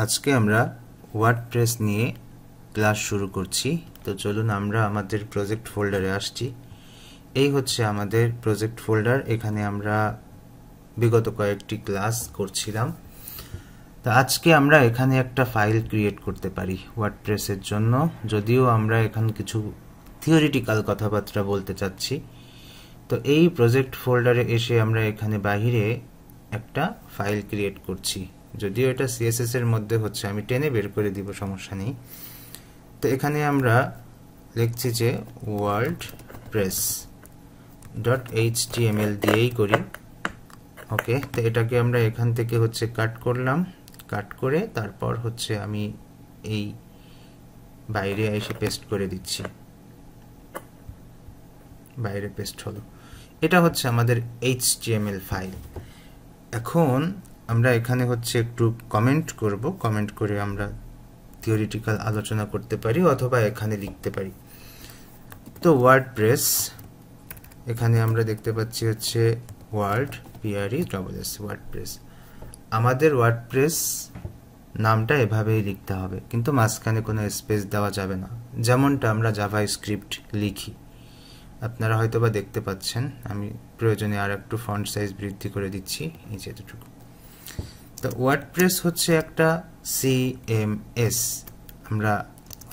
আজকে আমরা ওয়ার্ডপ্রেস নিয়ে ক্লাস শুরু করছি। তো চলুন আমরা আমাদের প্রজেক্ট ফোল্ডারে আসছি। এই হচ্ছে আমাদের প্রজেক্ট ফোল্ডার। এখানে আমরা বিগত কয়েকটি ক্লাস করছিলাম। তো আজকে আমরা এখানে একটা ফাইল ক্রিয়েট করতে পারি ওয়ার্ডপ্রেসের জন্য, যদিও আমরা এখানে কিছু থিওরিটিক্যাল কথাবার্তা বলতে চাচ্ছি। তো এই প্রজেক্ট ফোল্ডারে এসে আমরা এখানে বাহিরে একটা ফাইল ক্রিয়েট করছি, যদিও এটা সিএসএস এর মধ্যে হচ্ছে, আমি টেনে বের করে দিব, সমস্যা নেই। তো এখানে আমরা লিখছি যে wordpress.html দিয়েই করি। ওকে, তো এটাকে আমরা এখান থেকে হচ্ছে কাট করলাম, কাট করে তারপর হচ্ছে আমি এই বাইরে এসে পেস্ট করে দিচ্ছি। বাইরে পেস্ট হলো। এটা হচ্ছে আমাদের HTML ফাইল। এখন আমরা এখানে হচ্ছে একটু কমেন্ট করব, কমেন্ট করে আমরা থিওরিটিক্যাল আলোচনা করতে পারি অথবা এখানে লিখতে পারি। তো ওয়ার্ডপ্রেস, এখানে আমরা দেখতে পাচ্ছি হচ্ছে ওয়ার্ডপ্রেস। আমাদের ওয়ার্ডপ্রেস নামটা এভাবেই লিখতে হবে, কিন্তু মাঝখানে কোনো স্পেস দেওয়া যাবে না, যেমনটা আমরা জাভা স্ক্রিপ্ট লিখি। আপনারা হয়তোবা দেখতে পাচ্ছেন, আমি প্রয়োজনে আর একটু ফন্ট সাইজ বৃদ্ধি করে দিচ্ছি, এই যেটুকু। তো ওয়ার্ডপ্রেস হচ্ছে একটা সিএমএস। আমরা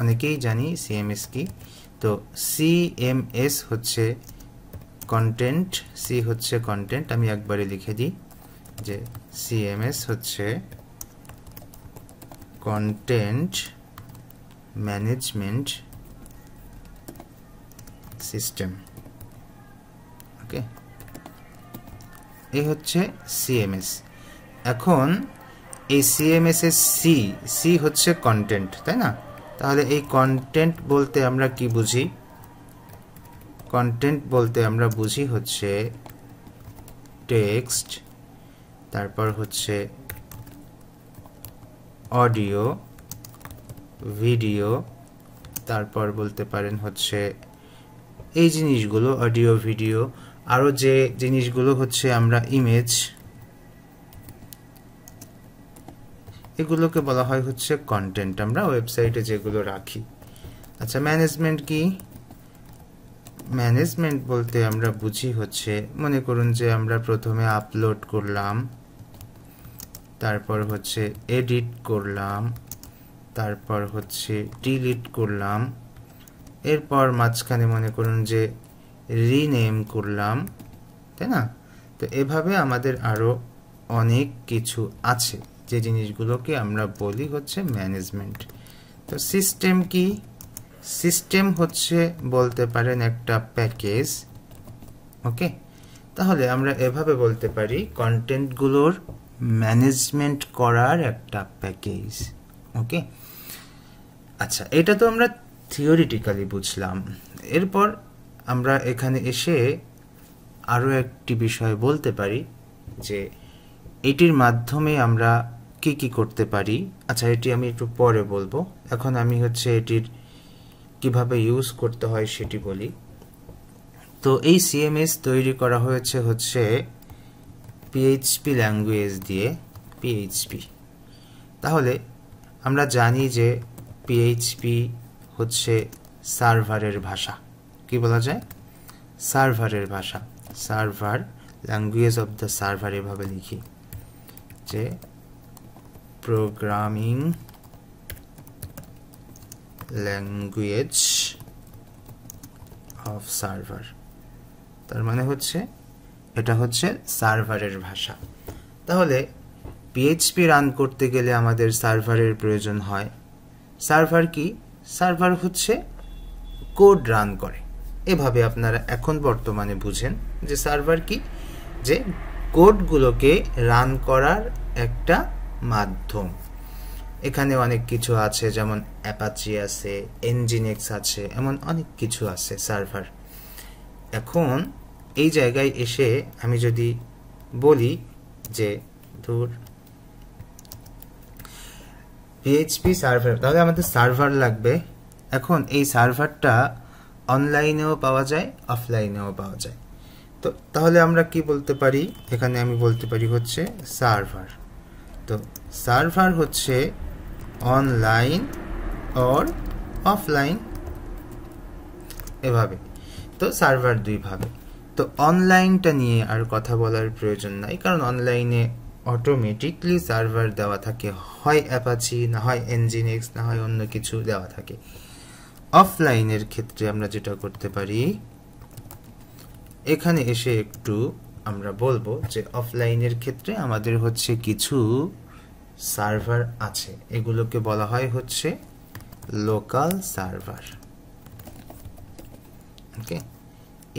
অনেকেই জানি সিএমএস কি। তো সিএমএস হচ্ছে কন্টেন্ট, সি হচ্ছে কন্টেন্ট। আমি একবারে লিখে দিই যে সিএমএস হচ্ছে কন্টেন্ট ম্যানেজমেন্ট সিস্টেম। ওকে, এই হচ্ছে সিএমএস। এখন এই সিএমএস এর সি হচ্ছে কন্টেন্ট, তাই না? তাহলে এই কন্টেন্ট বলতে আমরা কি বুঝি? কন্টেন্ট বলতে আমরা বুঝি হচ্ছে টেক্সট, তারপর হচ্ছে অডিও, ভিডিও, তারপর বলতে পারেন হচ্ছে এই জিনিসগুলো, অডিও, ভিডিও, আরও যে জিনিসগুলো হচ্ছে আমরা ইমেজ, এগুলোকে বলা হয় হচ্ছে কন্টেন্ট, আমরা ওয়েবসাইটে যেগুলো রাখি। আচ্ছা, ম্যানেজমেন্ট কি? ম্যানেজমেন্ট বলতে আমরা বুঝি হচ্ছে, মনে করুন যে আমরা প্রথমে আপলোড করলাম, তারপর হচ্ছে এডিট করলাম, তারপর হচ্ছে ডিলিট করলাম, এরপর মাঝখানে মনে করুন যে রিনেম করলাম, তাই না? তো এভাবে আমাদের আরো অনেক কিছু আছে যে জিনিসগুলোকে আমরা বলি হচ্ছে ম্যানেজমেন্ট। তো সিস্টেম কি? সিস্টেম হচ্ছে বলতে পারেন একটা প্যাকেজ। ওকে, তাহলে আমরা এভাবে বলতে পারি কন্টেন্টগুলোর ম্যানেজমেন্ট করার একটা প্যাকেজ। ওকে, আচ্ছা, এটা তো আমরা থিওরিটিক্যালি বুঝলাম। এরপর আমরা এখানে এসে আরও একটি বিষয় বলতে পারি যে এটির মাধ্যমে আমরা কি কি করতে পারি। আচ্ছা, এটি আমি একটু পরে বলবো, এখন আমি হচ্ছে এটির কিভাবে ইউজ করতে হয় সেটি বলি। তো এই সিএমএস তৈরি করা হয়েছে হচ্ছে পিএইচপি ল্যাঙ্গুয়েজ দিয়ে, পিএইচপি। তাহলে আমরা জানি যে পিএইচপি হচ্ছে সার্ভারের ভাষা। কি বলা যায়? সার্ভারের ভাষা, server, language of the server, এভাবে লিখি যে প্রোগ্রামিং ল্যাঙ্গুয়েজ অফ সার্ভার। তার মানে হচ্ছে এটা হচ্ছে সার্ভারের ভাষা। তাহলে পিএইচপি রান করতে গেলে আমাদের সার্ভারের প্রয়োজন হয়। সার্ভার কি? সার্ভার হচ্ছে কোড রান করে। এভাবে আপনারা এখন বর্তমানে বুঝেন যে সার্ভার কি, যে কোডগুলোকে রান করার একটা মাধ্যম। এখানে অনেক কিছু আছে, যেমন অ্যাপাচি আছে, এনজিনিক্স আছে, এমন অনেক কিছু আছে সার্ভার। এখন এই জায়গায় এসে আমি যদি বলি যে পিএইচপি সার্ভার, তাহলে আমাদের সার্ভার লাগবে। এখন এই সার্ভারটা অনলাইনেও পাওয়া যায়, অফলাইনেও পাওয়া যায়। তো তাহলে আমরা কি বলতে পারি? এখানে আমি বলতে পারি হচ্ছে সার্ভার। তো সার্ভার হচ্ছে অনলাইন অর অফলাইন, এভাবে। তো সার্ভার দুইভাবে। তো অনলাইনটা নিয়ে আর কথা বলার প্রয়োজন নাই, কারণ অনলাইনে অটোমেটিকলি সার্ভার দেওয়া থাকে, হয় অ্যাপাচি, না হয় এনজিনিক্স, না হয় অন্য কিছু দেওয়া থাকে। অফলাইনের ক্ষেত্রে আমরা যেটা করতে পারি, এখানে এসে একটু আমরা বলবো যে অফলাইনের ক্ষেত্রে আমাদের হচ্ছে কিছু সার্ভার আছে, এগুলোকে বলা হয় হচ্ছে লোকাল সার্ভার। ওকে,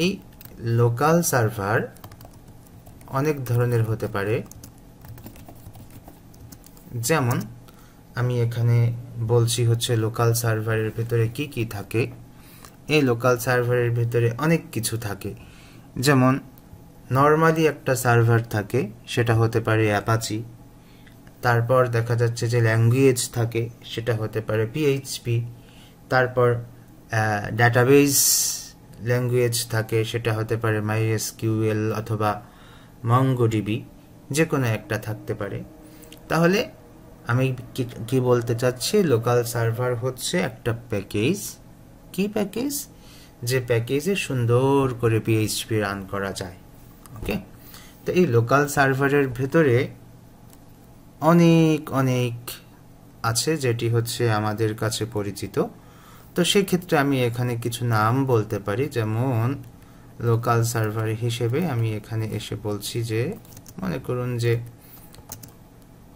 এই লোকাল সার্ভার অনেক ধরনের হতে পারে। যেমন আমি এখানে বলছি হচ্ছে লোকাল সার্ভারের ভেতরে কি কি থাকে। এই লোকাল সার্ভারের ভেতরে অনেক কিছু থাকে। যেমন নর্মালি একটা সার্ভার থাকে, সেটা হতে পারে অ্যাপাচি। তারপর দেখা যাচ্ছে যে ল্যাঙ্গুয়েজ থাকে, সেটা হতে পারে পিএইচপি। তারপর ডাটাবেজ ল্যাঙ্গুয়েজ থাকে, সেটা হতে পারে MySQL অথবা মঙ্গোডিবি, যে কোনো একটা থাকতে পারে। তাহলে আমি কি বলতে চাচ্ছি, লোকাল সার্ভার হচ্ছে একটা প্যাকেজ। কি প্যাকেজ? যে প্যাকেজে সুন্দর করে PHP রান করা যায়। ওকে, তো এই লোকাল সার্ভারের ভেতরে অনেক অনেক আছে, যেটি হচ্ছে আমাদের কাছে পরিচিত। তো সেক্ষেত্রে আমি এখানে কিছু নাম বলতে পারি। যেমন লোকাল সার্ভার হিসেবে আমি এখানে এসে বলছি যে, মনে করুন যে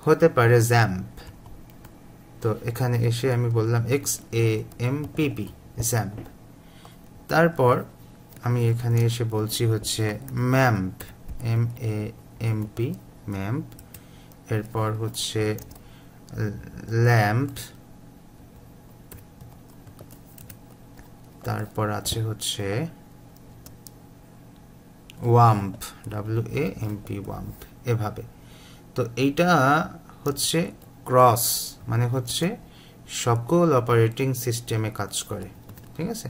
হতে পারে জ্যাম্প। তো এখানে এসে আমি বললাম XAMPP জ্যাম্প। তারপর আমি এখানে এসে বলছি হচ্ছে ম্যাম্প, MAMP ম্যাম্প। এরপর হচ্ছে ল্যাম্প। তারপর আছে হচ্ছে ওয়াম্প, WAMP ওয়াম্প, এভাবে। তো এইটা হচ্ছে ক্রস, মানে হচ্ছে সকল অপারেটিং সিস্টেমে কাজ করে। ঠিক আছে,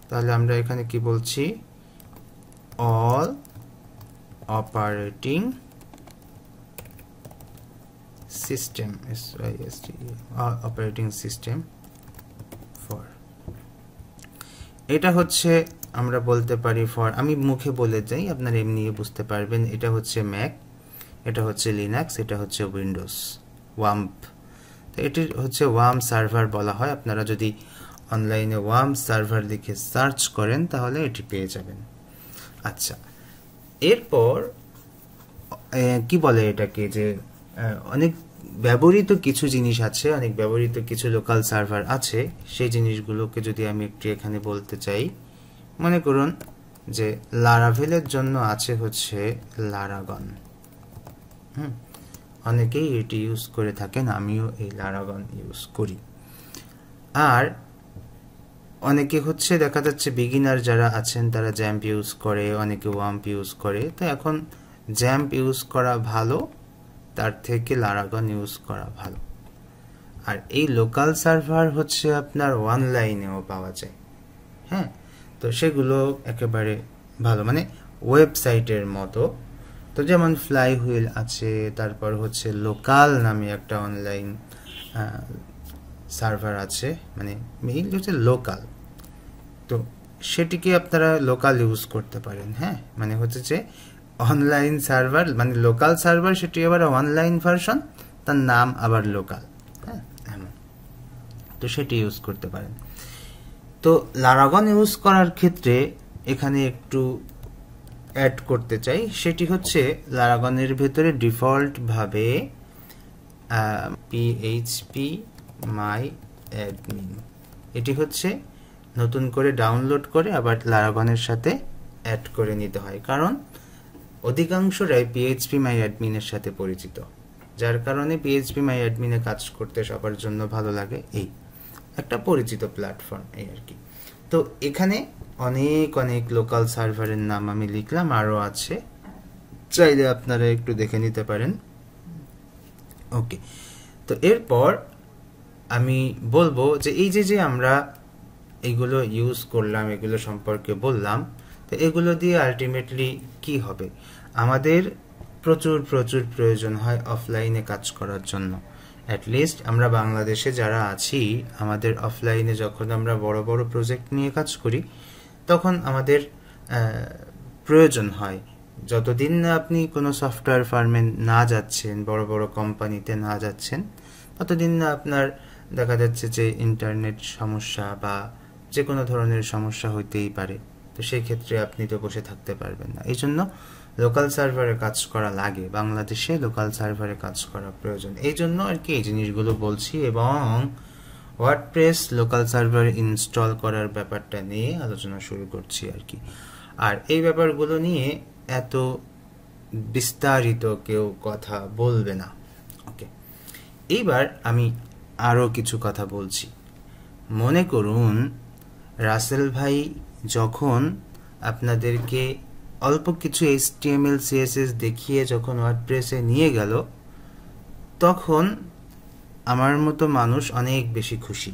তাহলে আমরা এখানে কি বলছি, all operating system, operating system for. এটা হচ্ছে আমরা বলতে পারি ফর, আমি মুখে বলে যাই, আপনারা এমনি বুঝতে পারবেন। এটা হচ্ছে ম্যাক, এটা হচ্ছে লিনাক্স, এটা হচ্ছে উইন্ডোজ। ওয়াম্প, তো এটি হচ্ছে ওয়ার্ম সার্ভার বলা হয়। আপনারা যদি অনলাইনে ওয়ার্ম সার্ভার লিখে সার্চ করেন তাহলে এটি পেয়ে যাবেন। আচ্ছা, এরপর কি বলে এটাকে, যে অনেক ব্যবহৃত কিছু জিনিস আছে, অনেক ব্যবহৃত কিছু লোকাল সার্ভার আছে। সেই জিনিসগুলোকে যদি আমি একটু এখানে বলতে চাই, মনে করুন যে লারাভেলের জন্য আছে হচ্ছে লারাগন। অনেকেই এটি ইউজ করে থাকেন, আমিও এই লারাগন ইউজ করি। আর অনেকে হচ্ছে দেখা যাচ্ছে বিগিনার যারা আছেন তারা জ্যাম্প ইউজ করে, অনেকে ওয়াম্প ইউজ করে। তো এখন জ্যাম্প ইউজ করা ভালো তার থেকে লারাগন ইউজ করা ভালো। আর এই লোকাল সার্ভার হচ্ছে আপনার অনলাইনেও পাওয়া যায়। হ্যাঁ, তো সেগুলো একেবারে ভালো, মানে ওয়েবসাইটের মতো। তো যেমন ফ্লাই হুইল আছে, তারপর হচ্ছে লোকাল নামে একটা অনলাইন সার্ভার আছে, মানে মেইন হচ্ছে লোকাল। তো সেটিকে আপনারা লোকাল ইউজ করতে পারেন। হ্যাঁ, মানে হচ্ছে যে অনলাইন সার্ভার মানে লোকাল সার্ভার, সেটি আবার অনলাইন ভার্সন, তার নাম আবার লোকাল। হ্যাঁ, এমন। তো সেটি ইউজ করতে পারেন। তো লারাগন ইউজ করার ক্ষেত্রে এখানে একটু অ্যাড করতে চাই, সেটি হচ্ছে লারাগনের ভেতরে ডিফল্ট ভাবে PHP MyAdmin, এটি হচ্ছে নতুন করে ডাউনলোড করে আবার লারাগনের সাথে অ্যাড করে নিতে হয়, কারণ অধিকাংশরাই PHP MyAdmin এর সাথে পরিচিত, যার কারণে PHP MyAdmin এ কাজ করতে সবার জন্য ভালো লাগে। এই একটা পরিচিত প্ল্যাটফর্ম, এই আর কি। তো এখানে অনেক অনেক লোকাল সার্ভারের নাম আমি লিখলাম, আরও আছে, চাইলে আপনারা একটু দেখে নিতে পারেন। ওকে, তো এরপর আমি বলবো যে এই যে আমরা এগুলো ইউজ করলাম, এগুলো সম্পর্কে বললাম, তো এগুলো দিয়ে আলটিমেটলি কি হবে, আমাদের প্রচুর প্রচুর প্রয়োজন হয় অফলাইনে কাজ করার জন্য। অ্যাটলিস্ট আমরা বাংলাদেশে যারা আছি, আমাদের অফলাইনে যখন আমরা বড় বড় প্রজেক্ট নিয়ে কাজ করি, তখন আমাদের প্রয়োজন হয়, যতদিন না আপনি কোনো সফটওয়্যার ফার্মে না যাচ্ছেন, বড় বড় কোম্পানিতে না যাচ্ছেন, ততদিন না আপনার দেখা যাচ্ছে যে ইন্টারনেট সমস্যা বা যে কোনো ধরনের সমস্যা হইতেই পারে। তো সেই ক্ষেত্রে আপনি তো বসে থাকতে পারবেন না। এই জন্য লোকাল সার্ভারে কাজ করা লাগে, বাংলাদেশে লোকাল সার্ভারে কাজ করা প্রয়োজন। এই জন্য আর কি এই জিনিসগুলো বলছি, এবং ওয়ার্ডপ্রেস লোকাল সার্ভার ইনস্টল করার ব্যাপারটা নিয়ে আলোচনা শুরু করছি আর কি। আর এই ব্যাপারগুলো নিয়ে এত বিস্তারিত কেউ কথা বলবে না। ওকে, এইবার আমি আরও কিছু কথা বলছি। মনে করুন রাসেল ভাই যখন আপনাদেরকে অল্প কিছু HTML CSS দেখিয়ে যখন ওয়ার্ডপ্রেসে নিয়ে গেল, তখন আমার মতো মানুষ অনেক বেশি খুশি।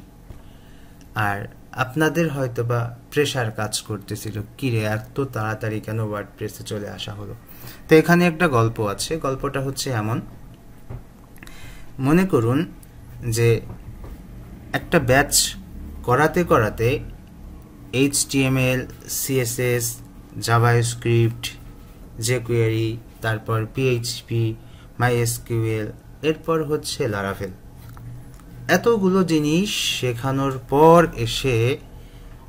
আর আপনাদের হয়তো বা প্রেশার কাজ করতেছিল, কিরে এত তাড়াতাড়ি কেন ওয়ার্ডপ্রেসে চলে আসা হলো। তো এখানে একটা গল্প আছে। গল্পটা হচ্ছে এমন, মনে করুন যে একটা ব্যাচ করাতে করাতে HTML, CSS, জাভাস্ক্রিপ্ট, jQuery, তারপর PHP, MySQL, এরপর হচ্ছে লারাভেল, এতগুলো জিনিস শেখানোর পর এসে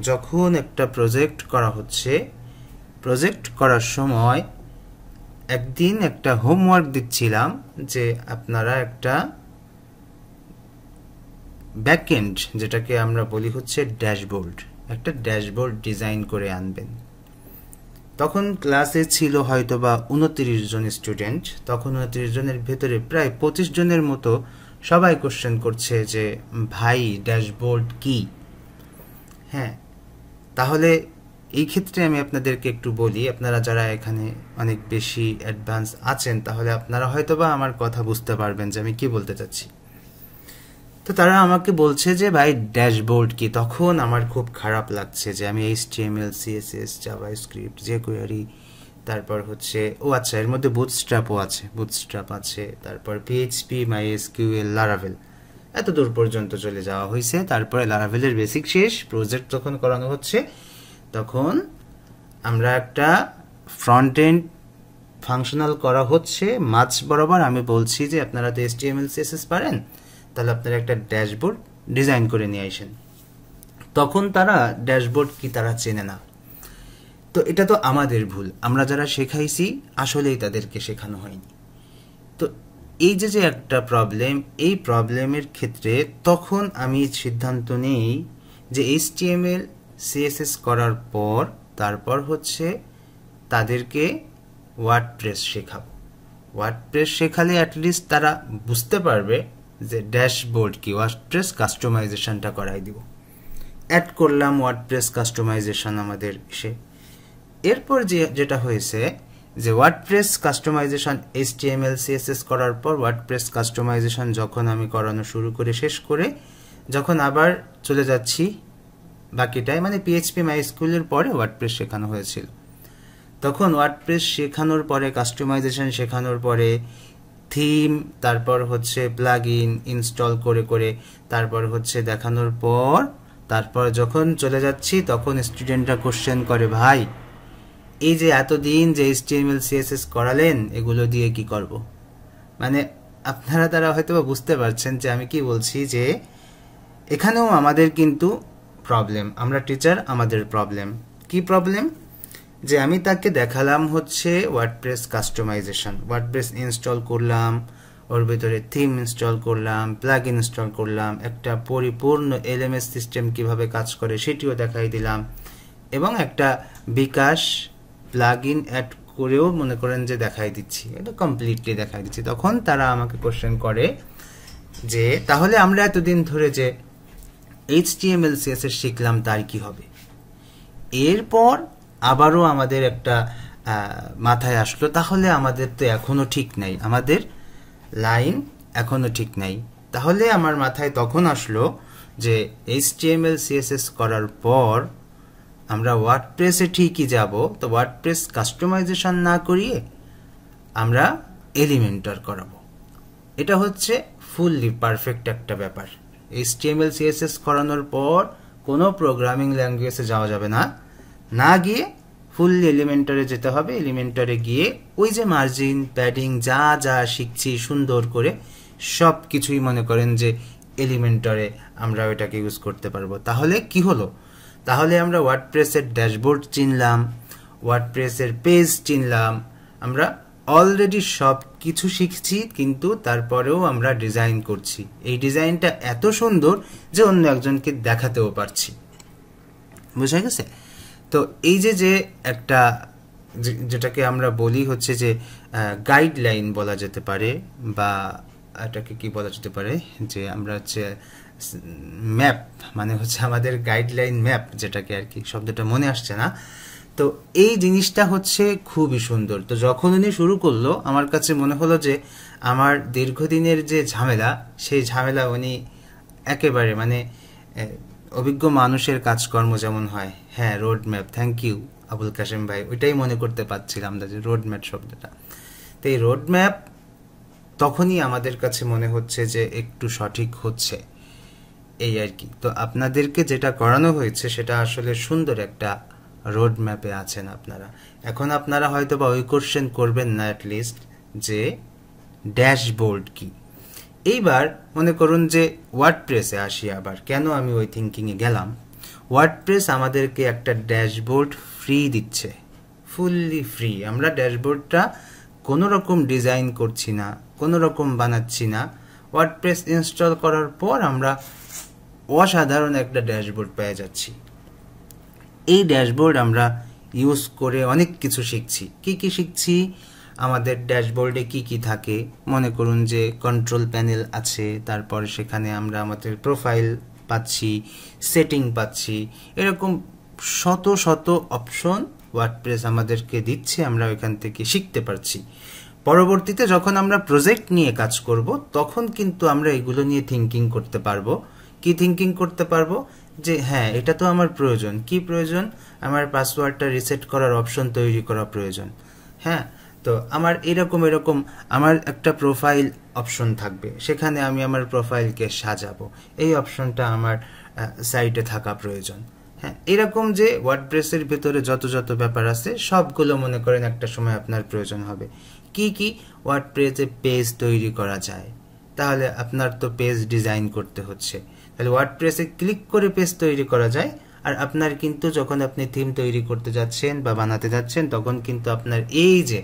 যখন একটা প্রজেক্ট করা হচ্ছে, প্রজেক্ট করার সময় একদিন একটা হোমওয়ার্ক দিচ্ছিলাম যে আপনারা একটা ব্যাকএন্ড, যেটাকে আমরা বলি হচ্ছে ড্যাশবোর্ড, একটা ড্যাশবোর্ড ডিজাইন করে আনবেন। তখন ক্লাসে ছিল হয়তো বা 29 জন স্টুডেন্ট। তখন 29 জনের ভেতরে প্রায় 25 জনের মতো সবাই কোশ্চেন করছে যে ভাই ড্যাশবোর্ড কি। হ্যাঁ, তাহলে এই ক্ষেত্রে আমি আপনাদেরকে একটু বলি, আপনারা যারা এখানে অনেক বেশি অ্যাডভান্স আছেন, তাহলে আপনারা হয়তো বা আমার কথা বুঝতে পারবেন যে আমি কি বলতে চাচ্ছি। তো তারা আমাকে বলছে যে ভাই ড্যাশবোর্ড কি। তখন আমার খুব খারাপ লাগছে যে আমি HTML, CSS, জাভাস্ক্রিপ্ট, jQuery, তারপর হচ্ছে আচ্ছা এর মধ্যে বুটস্ট্র্যাপও আছে, বুটস্ট্র্যাপ আছে, তারপর PHP, MySQL, লারাভেল, এত দূর পর্যন্ত চলে যাওয়া হয়েছে। তারপরে লারাভেলের বেসিক শেষ, প্রজেক্ট যখন করানো হচ্ছে তখন আমরা একটা ফ্রন্ট এন্ড ফাংশনাল করা হচ্ছে মাঝ বরাবর। আমি বলছি যে আপনারা তো HTML, CSS পারেন, তাহলে আপনারা একটা ড্যাশবোর্ড ডিজাইন করে নিয়ে আসেন। তখন তারা ড্যাশবোর্ড কি তারা চেনে না। তো এটা তো আমাদের ভুল, আমরা যারা শেখাইছি আসলেই তাদেরকে শেখানো হয়নি। তো এই যে একটা প্রবলেম, এই প্রবলেমের ক্ষেত্রে তখন আমি সিদ্ধান্ত নেই যে HTML, CSS করার পর তারপর হচ্ছে তাদেরকে ওয়ার্ডপ্রেস শেখাবো। ওয়ার্ডপ্রেস শেখালে অ্যাটলিস্ট তারা বুঝতে পারবে যে ড্যাশবোর্ড কি। ওয়ার্ডপ্রেস কাস্টমাইজেশনটা করাই দিব, অ্যাড করলাম ওয়ার্ডপ্রেস কাস্টমাইজেশন আমাদের এসে। এরপর যেটা হয়েছে যে ওয়ার্ডপ্রেস কাস্টমাইজেশন HTML, CSS করার পর ওয়ার্ডপ্রেস কাস্টমাইজেশন যখন আমি করানো শুরু করে শেষ করে যখন আবার চলে যাচ্ছি বাকিটাই, মানে PHP, MySQL এর পরে ওয়ার্ডপ্রেস শেখানো হয়েছিল। তখন ওয়ার্ডপ্রেস শেখানোর পরে, কাস্টমাইজেশন শেখানোর পরে, থিম, তারপর হচ্ছে প্লাগইন ইনস্টল করে করে তারপর হচ্ছে দেখানোর পর, তারপর যখন চলে যাচ্ছি তখন স্টুডেন্টরা কোশ্চেন করে ভাই এই যে এতদিন যে HTML, CSS করালেন এগুলো দিয়ে কি করব। মানে আপনারা তারা হয়তো বুঝতে পারছেন যে আমি কি বলছি, যে এখানেও আমাদের কিন্তু প্রবলেম, আমরা টিচার, আমাদের প্রবলেম কি প্রবলেম, যে আমি তাকে দেখালাম হচ্ছে ওয়ার্ডপ্রেস কাস্টমাইজেশন, ওয়ার্ডপ্রেস ইনস্টল করলাম, ওর ভিতরে থিম ইনস্টল করলাম, প্লাগইন ইনস্টল করলাম, একটা পরিপূর্ণ LMS সিস্টেম কিভাবে কাজ করে সেটিও দেখাই দিলাম, এবং একটা বিকাশ প্লাগইন অ্যাড করেও মনে করেন যে দেখাই দিচ্ছি, এটা কমপ্লিটলি দেখাই দিচ্ছি। তখন তারা আমাকে কোশ্চেন করে যে তাহলে আমরা এতদিন ধরে যে HTML, CSS শিখলাম তার কি হবে। এরপর আবারও আমাদের একটা মাথায় আসলো, তাহলে আমাদের তো এখনো ঠিক নাই, আমাদের লাইন এখনো ঠিক নাই। তাহলে আমার মাথায় তখন আসলো যে HTML, CSS করার পর আমরা ওয়ার্ডপ্রেসে ঠিকই যাব, তো ওয়ার্ডপ্রেস কাস্টমাইজেশন না করিয়ে আমরা এলিমেন্টর করাবো। এটা হচ্ছে ফুললি পারফেক্ট একটা ব্যাপার। HTML CSS করানোর পর কোনো প্রোগ্রামিং ল্যাঙ্গুয়েজে যাওয়া যাবে না, না গিয়ে ফুললি এলিমেন্টারে যেতে হবে। এলিমেন্টারে গিয়ে ওই যে মার্জিন, প্যাডিং যা যা শিখছি সুন্দর করে সব কিছুই মনে করেন যে এলিমেন্টারে আমরা ওইটাকে ইউজ করতে পারবো। তাহলে কি হলো? তাহলে আমরা ওয়ার্ডপ্রেসের ড্যাশবোর্ড চিনলাম, ওয়ার্ডপ্রেসের পেজ চিনলাম, আমরা অলরেডি সব কিছু শিখছি, কিন্তু তারপরেও আমরা ডিজাইন করছি। এই ডিজাইনটা এত সুন্দর যে অন্য একজনকে দেখাতেও পারছি। বুঝা গেছে? তো এই যে একটা যেটাকে আমরা বলি হচ্ছে যে গাইডলাইন বলা যেতে পারে, বা এটাকে কি বলা যেতে পারে, যে আমরা হচ্ছে ম্যাপ, মানে হচ্ছে আমাদের গাইডলাইন ম্যাপ, যেটাকে আর কি শব্দটা মনে আসছে না। তো এই জিনিসটা হচ্ছে খুবই সুন্দর। তো যখন উনি শুরু করলো আমার কাছে মনে হলো যে আমার দীর্ঘদিনের যে ঝামেলা, সেই ঝামেলা উনি একেবারে মানে অভিজ্ঞ মানুষের কাজকর্ম যেমন হয়, হ্যাঁ road map, thank you Abul Kashem ভাই, ওইটাই মনে করতে পারছিলাম যে রোড ম্যাপ শব্দটা। তো এই রোড ম্যাপ তখনই আমাদের কাছে মনে হচ্ছে যে একটু সঠিক হচ্ছে, এই আর কি। তো আপনাদেরকে যেটা করানো হয়েছে সেটা আসলে সুন্দর একটা রোড ম্যাপে আছেন আপনারা। এখন আপনারা হয়তো বা ওই কোশ্চেন করবেন না অ্যাটলিস্ট যে ড্যাশবোর্ড কি। এইবার মনে করুন যে ওয়ার্ডপ্রেসে আসি আবার, কেন আমি ওই থিঙ্কিংয়ে গেলাম। ওয়ার্ডপ্রেস আমাদেরকে একটা ড্যাশবোর্ড ফ্রি দিচ্ছে, ফুললি ফ্রি। আমরা ড্যাশবোর্ডটা কোনো রকম ডিজাইন করছি না, কোনো রকম বানাচ্ছি না। ওয়ার্ডপ্রেস ইনস্টল করার পর আমরা অসাধারণ একটা ড্যাশবোর্ড পেয়ে যাচ্ছি। এই ড্যাশবোর্ড আমরা ইউজ করে অনেক কিছু শিখছি। কি কি শিখছি? আমাদের ড্যাশবোর্ডে কি কি থাকে, মনে করুন যে কন্ট্রোল প্যানেল আছে, তারপর সেখানে আমরা আমাদের প্রোফাইল পাচ্ছি, সেটিং পাচ্ছি, এরকম শত শত অপশন ওয়ার্ডপ্রেস আমাদেরকে দিচ্ছে, আমরা ওইখান থেকে শিখতে পারছি। পরবর্তীতে যখন আমরা প্রজেক্ট নিয়ে কাজ করব তখন কিন্তু আমরা এগুলো নিয়ে থিঙ্কিং করতে পারবো। কি থিঙ্কিং করতে পারবো? যে হ্যাঁ এটা তো আমার প্রয়োজন। কি প্রয়োজন? আমার পাসওয়ার্ডটা রিসেট করার অপশন তৈরি করা প্রয়োজন। হ্যাঁ, তো আমার এরকম আমার একটা প্রোফাইল অপশন থাকবে, সেখানে আমি আমার প্রোফাইলকে সাজাবো, এই অপশনটা আমার সাইটে থাকা প্রয়োজন। হ্যাঁ, এরকম যে ওয়ার্ডপ্রেসের ভেতরে যত যত ব্যাপার আছে সবগুলো মনে করেন একটা সময় আপনার প্রয়োজন হবে। কি কি? ওয়ার্ডপ্রেসে পেজ তৈরি করা যায়, তাহলে আপনার তো পেজ ডিজাইন করতে হচ্ছে, তাহলে ওয়ার্ডপ্রেসে ক্লিক করে পেজ তৈরি করা যায়। আর আপনার কিন্তু যখন আপনি থিম তৈরি করতে যাচ্ছেন বা বানাতে যাচ্ছেন তখন কিন্তু আপনার এই যে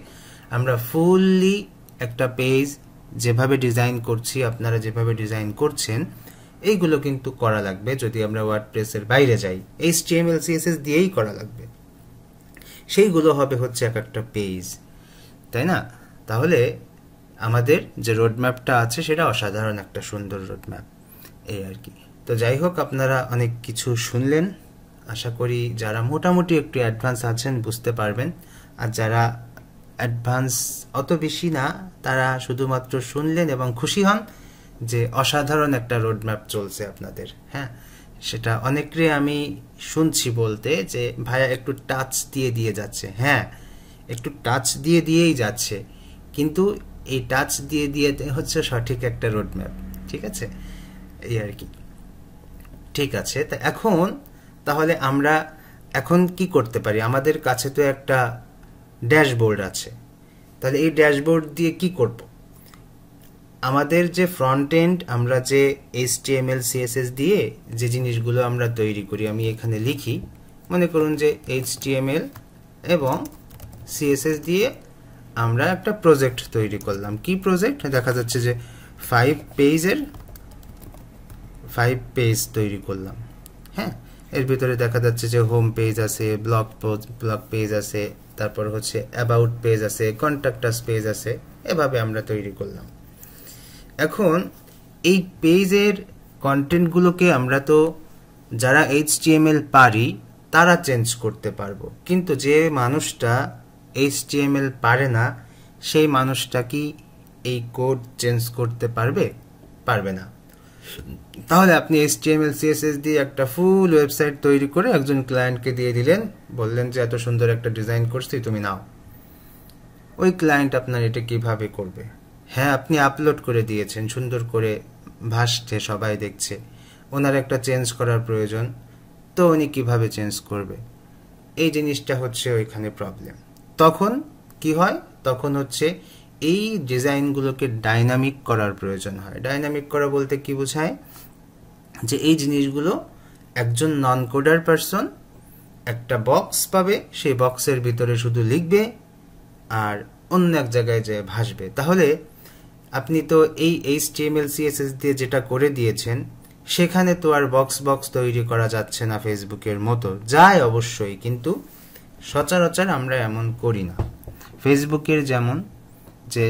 আমরা ফুললি একটা পেজ যেভাবে ডিজাইন করছি, আপনারা যেভাবে ডিজাইন করছেন, এইগুলো কিন্তু করা লাগবে। যদি আমরা ওয়ার্ডপ্রেসের বাইরে যাই, HTML CSS দিয়েই করা লাগবে। সেইগুলো হবে হচ্ছে এক একটা পেজ, তাই না? তাহলে আমাদের যে রোডম্যাপটা আছে সেটা অসাধারণ একটা সুন্দর রোডম্যাপ, এই আর কি। তো যাই হোক, আপনারা অনেক কিছু শুনলেন। আশা করি যারা মোটামুটি একটু অ্যাডভান্স আছেন বুঝতে পারবেন, আর যারা অ্যাডভান্স অত বেশি না তারা শুধুমাত্র শুনলেন এবং খুশি হন যে অসাধারণ একটা রোডম্যাপ চলছে আপনাদের। হ্যাঁ, সেটা অনেকরে আমি শুনছি বলতে যে ভাইয়া একটু টাচ দিয়ে যাচ্ছে। হ্যাঁ, একটু টাচ দিয়েই যাচ্ছে, কিন্তু এই টাচ দিয়ে হচ্ছে সঠিক একটা রোডম্যাপ। ঠিক আছে, এই আর কি। ঠিক আছে, তা এখন তাহলে আমরা এখন কি করতে পারি? আমাদের কাছে তো একটা ড্যাশবোর্ড আছে, তাহলে এই ড্যাশবোর্ড দিয়ে কি করব? আমাদের যে ফ্রন্ট এন্ড, আমরা যে HTML CSS দিয়ে যে জিনিসগুলো আমরা তৈরি করি, আমি এখানে লিখি, মনে করুন যে HTML এবং CSS দিয়ে আমরা একটা প্রজেক্ট তৈরি করলাম। কি প্রজেক্ট? দেখা যাচ্ছে যে 5 পেজ তৈরি করলাম। হ্যাঁ, এর ভিতরে দেখা যাচ্ছে যে হোম পেজ আছে, ব্লগ পেজ আছে, তারপর হচ্ছে অ্যাবাউট পেজ আছে, কন্ট্যাক্টাস পেজ আছে, এভাবে আমরা তৈরি করলাম। এখন এই পেজের কন্টেন্টগুলোকে আমরা তো যারা HTML পারি তারা চেঞ্জ করতে পারবো, কিন্তু যে মানুষটা HTML পারে না সেই মানুষটা কি এই কোড চেঞ্জ করতে পারবে না। তাহলে আপনি HTML CSS দিয়ে একটা ফুল ওয়েবসাইট তৈরি করে একজন ক্লায়েন্টকে দিয়ে দিলেন, বললেন যে এত সুন্দর একটা ডিজাইন করছি তুমি নাও। ওই ক্লায়েন্ট আপনার এটা কিভাবে করবে? হ্যাঁ, আপনি আপলোড করে দিয়েছেন, সুন্দর করে ভাসছে, সবাই দেখছে, ওনার একটা চেঞ্জ করার প্রয়োজন, তো উনি কিভাবে চেঞ্জ করবে? এই জিনিসটা হচ্ছে ওইখানে প্রবলেম। তখন কি হয়? তখন হচ্ছে এই ডিজাইনগুলোকে ডাইনামিক করার প্রয়োজন হয়। ডাইনামিক করা বলতে কি বোঝায়? যে এই জিনিসগুলো একজন নন কোডার পারসন একটা বক্স পাবে, সেই বক্সের ভিতরে শুধু লিখবে আর অন্য এক জায়গায় যেয়ে ভাসবে। তাহলে আপনি তো এই HTML CSS দিয়ে যেটা করে দিয়েছেন, সেখানে তো আর বক্স বক্স তৈরি করা যাচ্ছে না ফেসবুকের মতো। যায় অবশ্যই, কিন্তু সচরাচর আমরা এমন করি না। ফেসবুকের যেমন যে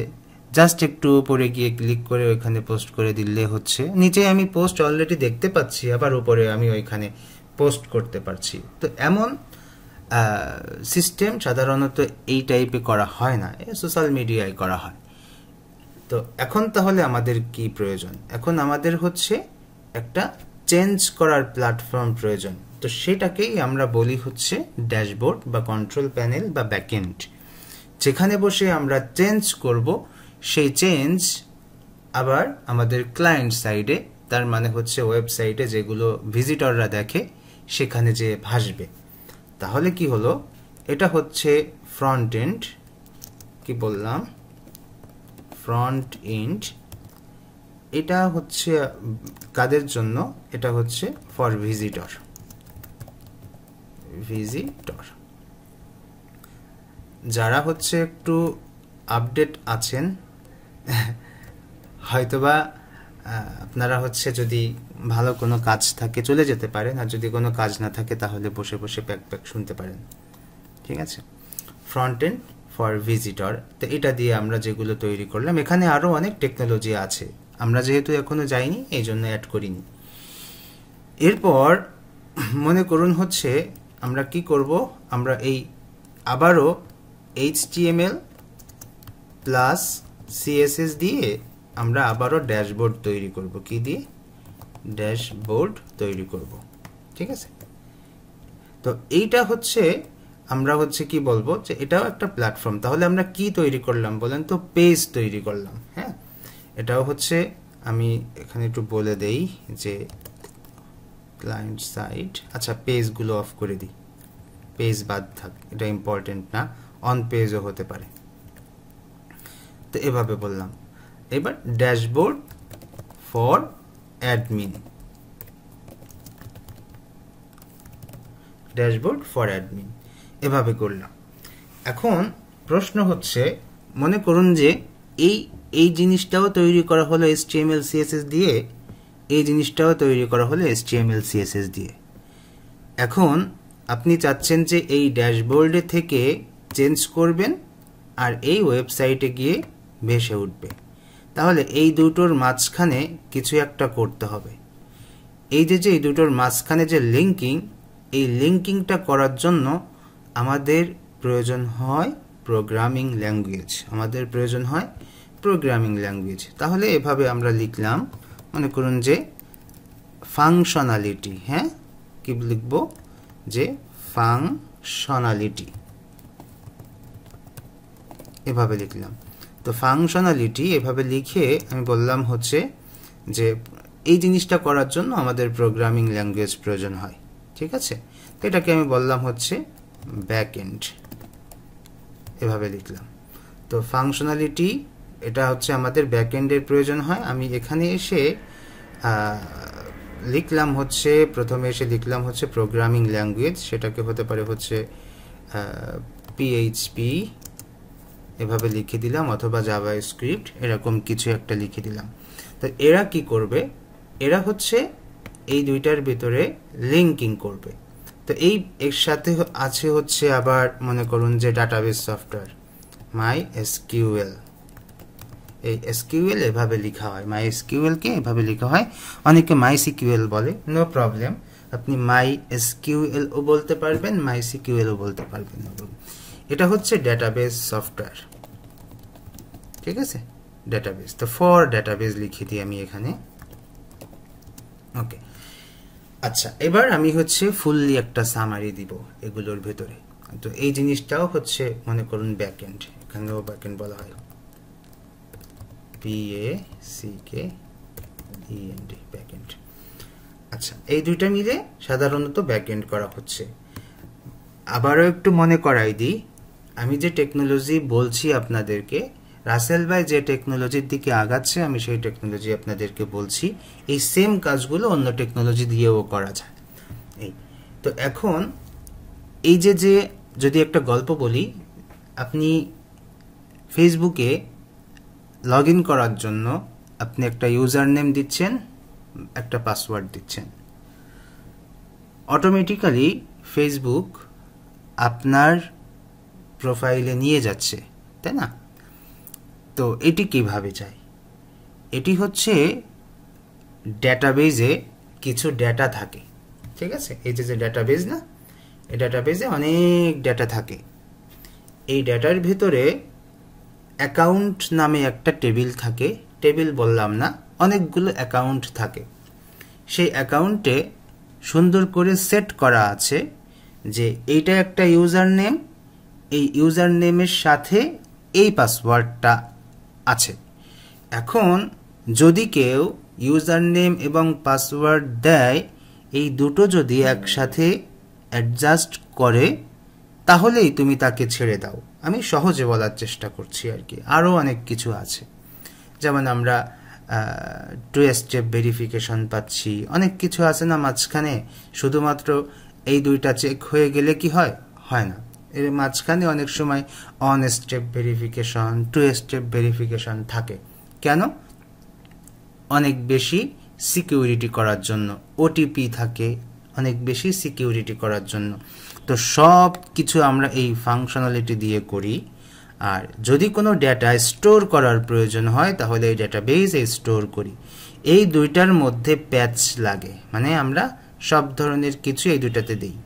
জাস্ট একটু উপরে গিয়ে ক্লিক করে ওইখানে পোস্ট করে দিলে হচ্ছে, নিচে আমি পোস্ট অলরেডি দেখতে পাচ্ছি, আবার উপরে আমি ওইখানে পোস্ট করতে পারছি। তো এমন সিস্টেম সাধারণত এই টাইপে করা হয় না, সোশ্যাল মিডিয়ায় করা হয়। তো এখন তাহলে আমাদের কি প্রয়োজন? এখন আমাদের হচ্ছে একটা চেঞ্জ করার প্ল্যাটফর্ম প্রয়োজন। তো সেটাকেই আমরা বলি হচ্ছে ড্যাশবোর্ড বা কন্ট্রোল প্যানেল বা ব্যাকএন্ড, যেখানে বসে আমরা চেঞ্জ করব। সেই চেঞ্জ আবার আমাদের ক্লায়েন্ট সাইডে, তার মানে হচ্ছে ওয়েবসাইটে যেগুলো ভিজিটররা দেখে, সেখানে যে ভাসবে। তাহলে কি হলো? এটা হচ্ছে ফ্রন্ট এন্ড। কি বললাম? Front end. এটা হচ্ছে কাদের জন্য? এটা হচ্ছে ফর ভিজিটর। যারা হচ্ছে একটু আপডেট আছেন, হয়তোবা আপনারা হচ্ছে যদি ভালো কোনো কাজ থাকে চলে যেতে পারেন, আর যদি কোনো কাজ না থাকে তাহলে বসে বসে প্যাক প্যাক শুনতে পারেন। ঠিক আছে? Front end for visitor. তো এটা দিয়ে আমরা যেগুলো তৈরি করলাম, এখানে আরও অনেক টেকনোলজি আছে, আমরা যেহেতু এখনো যাইনি এই জন্য অ্যাড করিনি। এরপর মনে করুন হচ্ছে আমরা কি করব? আমরা এই আবারও HTML প্লাস CSS দিয়ে আমরা আবারও ড্যাশবোর্ড তৈরি করব। কি দিয়ে? ড্যাশবোর্ড তৈরি করব। ঠিক আছে? তো এইটা হচ্ছে আমরা হচ্ছে কি বলবো, যে এটাও একটা প্ল্যাটফর্ম। তাহলে আমরা কি তৈরি করলাম বলেন তো? পেজ তৈরি করলাম। হ্যাঁ, এটাও হচ্ছে, আমি এখানে একটু বলে দেই যে ক্লায়েন্ট সাইড, আচ্ছা পেজগুলো অফ করে দিই, পেজ বাদ থাক, এটা ইম্পর্টেন্ট না, অন পেজও হতে পারে। তো এভাবে বললাম। এবার dashboard for admin, dashboard for admin এভাবে করলাম। এখন প্রশ্ন হচ্ছে, মনে করুন যে এই জিনিসটাও তৈরি করা হলো HTML CSS দিয়ে, এই জিনিসটাও তৈরি করা হলো HTML CSS দিয়ে। এখন আপনি চাচ্ছেন যে এই ড্যাশবোর্ডে থেকে চেঞ্জ করবেন আর এই ওয়েবসাইটে গিয়ে ভেসে উঠবে। তাহলে এই দুটোর মাঝখানে কিছু একটা করতে হবে। এই যে এই দুটোর মাঝখানে যে লিঙ্কিং, এই লিঙ্কিংটা করার জন্য আমাদের প্রয়োজন হয় প্রোগ্রামিং ল্যাঙ্গুয়েজ। আমাদের প্রয়োজন হয় প্রোগ্রামিং ল্যাঙ্গুয়েজ। তাহলে এভাবে আমরা লিখলাম, মনে করুন যে ফাংশনালিটি। হ্যাঁ, কি লিখব? যে ফাংশনালিটি, এভাবে লিখলাম। তো ফাংশনালিটি এভাবে লিখে আমি বললাম হচ্ছে যে এই জিনিসটা করার জন্য আমাদের প্রোগ্রামিং ল্যাঙ্গুয়েজ প্রয়োজন হয়। ঠিক আছে? তো এটাকে আমি বললাম হচ্ছে ব্যাকএন্ড, এভাবে লিখলাম। তো ফাংশনালিটি এটা হচ্ছে আমাদের ব্যাকএন্ডের প্রয়োজন হয়। আমি এখানে এসে লিখলাম হচ্ছে, প্রথমে এসে লিখলাম হচ্ছে প্রোগ্রামিং ল্যাঙ্গুয়েজ, সেটাকে হতে পারে হচ্ছে PHP, এভাবে লিখে দিলাম, অথবা জাভাস্ক্রিপ্ট, এরকম কিছু একটা লিখে দিলাম। তো এরা কি করবে? এরা হচ্ছে এই দুইটার ভিতরে লিঙ্কিং করবে। তো এর সাথে আছে হচ্ছে আবার মনে করুন যে ডাটাবেস সফটওয়্যার MySQL। এই SQL এভাবে লেখা হয়, MySQL কে এভাবে লেখা হয়, অনেকে MySQL বলে, নো প্রবলেম, আপনি MySQL ও বলতে পারবেন, MySQL ও বলতে পারবেন। এটা হচ্ছে ডেটাবেস সফটওয়্যার। ঠিক আছে? ডেটাবেস, তো ফর ডেটাবেস লিখে দিই আমি এখানে। ওকে, আচ্ছা, এবার আমি হচ্ছে ফুললি একটা সামারি দিব এগুলোর ভেতরে। তো এই জিনিসটাও হচ্ছে মনে করুন ব্যাকএন্ড, এখানেও ব্যাকএন্ড বলা হয়। BACKEND backend. আচ্ছা, এই দুইটা মিলে সাধারণত ব্যাকএন্ড করা হচ্ছে। আবারও একটু মনে করাই দিই, আমি যে টেকনোলজি বলছি আপনাদেরকে, রাসেল ভাই যে টেকনোলজির দিকে আগাচ্ছে আমি সেই টেকনোলজি আপনাদেরকে বলছি। এই সেম কাজগুলো অন্য টেকনোলজি দিয়েও করা যায়। এই তো এখন এই যে যদি একটা গল্প বলি, আপনি ফেসবুকে লগ ইন করার জন্য আপনি একটা ইউজার নেম দিচ্ছেন, একটা পাসওয়ার্ড দিচ্ছেন, অটোমেটিক্যালি ফেসবুক আপনার প্রোফাইলে নিয়ে যাচ্ছে, তাই না? তো এটি কিভাবে যায়? এটি হচ্ছে ডেটাবেজে কিছু ডেটা থাকে, ঠিক আছে? এই যে ডেটাবেজ না, এই ডেটাবেজে অনেক ডেটা থাকে। এই ডেটার ভিতরে অ্যাকাউন্ট নামে একটা টেবিল থাকে, টেবিল বললাম না, অনেকগুলো অ্যাকাউন্ট থাকে। সেই অ্যাকাউন্টে সুন্দর করে সেট করা আছে যে এইটা একটা ইউজার নেম, এই ইউজার নেমের সাথে এই পাসওয়ার্ডটা আছে। এখন যদি কেউ ইউজার নেম এবং পাসওয়ার্ড দেয়, এই দুটো যদি একসাথে অ্যাডজাস্ট করে তাহলেই তুমি তাকে ছেড়ে দাও। আমি সহজে বলার চেষ্টা করছি আর কি, আরও অনেক কিছু আছে, যেমন আমরা 2 স্টেপ ভেরিফিকেশন পাচ্ছি, অনেক কিছু আছে না মাঝখানে। শুধুমাত্র এই দুইটা চেক হয়ে গেলে কি হয়? হয় না, এর মাঝখানে অনেক সময় 1 স্টেপ ভেরিফিকেশন, 2 স্টেপ ভেরিফিকেশন থাকে। কেন? অনেক বেশি সিকিউরিটি করার জন্য। ওটিপি থাকে অনেক বেশি সিকিউরিটি করার জন্য। তো সব কিছু আমরা এই ফাংশনালিটি দিয়ে করি। আর যদি কোনো ডেটা স্টোর করার প্রয়োজন হয় তাহলে এই ডেটাবেজে স্টোর করি। এই দুইটার মধ্যে প্যাচ লাগে, মানে আমরা সব ধরনের কিছু এই দুইটাতে দিই।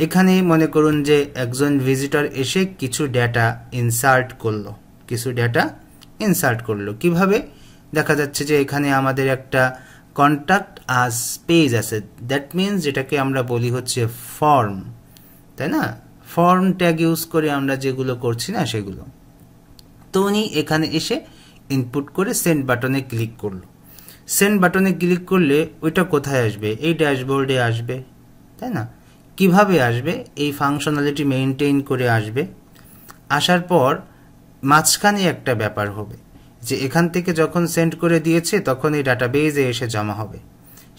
এখানে মনে করুন যে একজন ভিজিটর এসে কিছু ডেটা ইনসার্ট করলো। কিভাবে? দেখা যাচ্ছে যে এখানে আমাদের একটা কন্ট্যাক্ট আস পেজ আছে, দ্যাট মিনস যেটাকে আমরা বলি হচ্ছে ফর্ম, তাই না? ফর্ম ট্যাগ ইউজ করে আমরা যেগুলো করছি না সেগুলো। তো উনি এখানে এসে ইনপুট করে সেন্ড বাটনে ক্লিক করলো। সেন্ড বাটনে ক্লিক করলে ওইটা কোথায় আসবে? এই ড্যাশবোর্ডে আসবে, তাই না? কিভাবে আসবে? এই ফাংশনালিটি মেইনটেইন করে আসবে। আসার পর মাঝখানে একটা ব্যাপার হবে যে এখান থেকে যখন সেন্ড করে দিয়েছে তখন এই ডাটাবেজে এসে জমা হবে।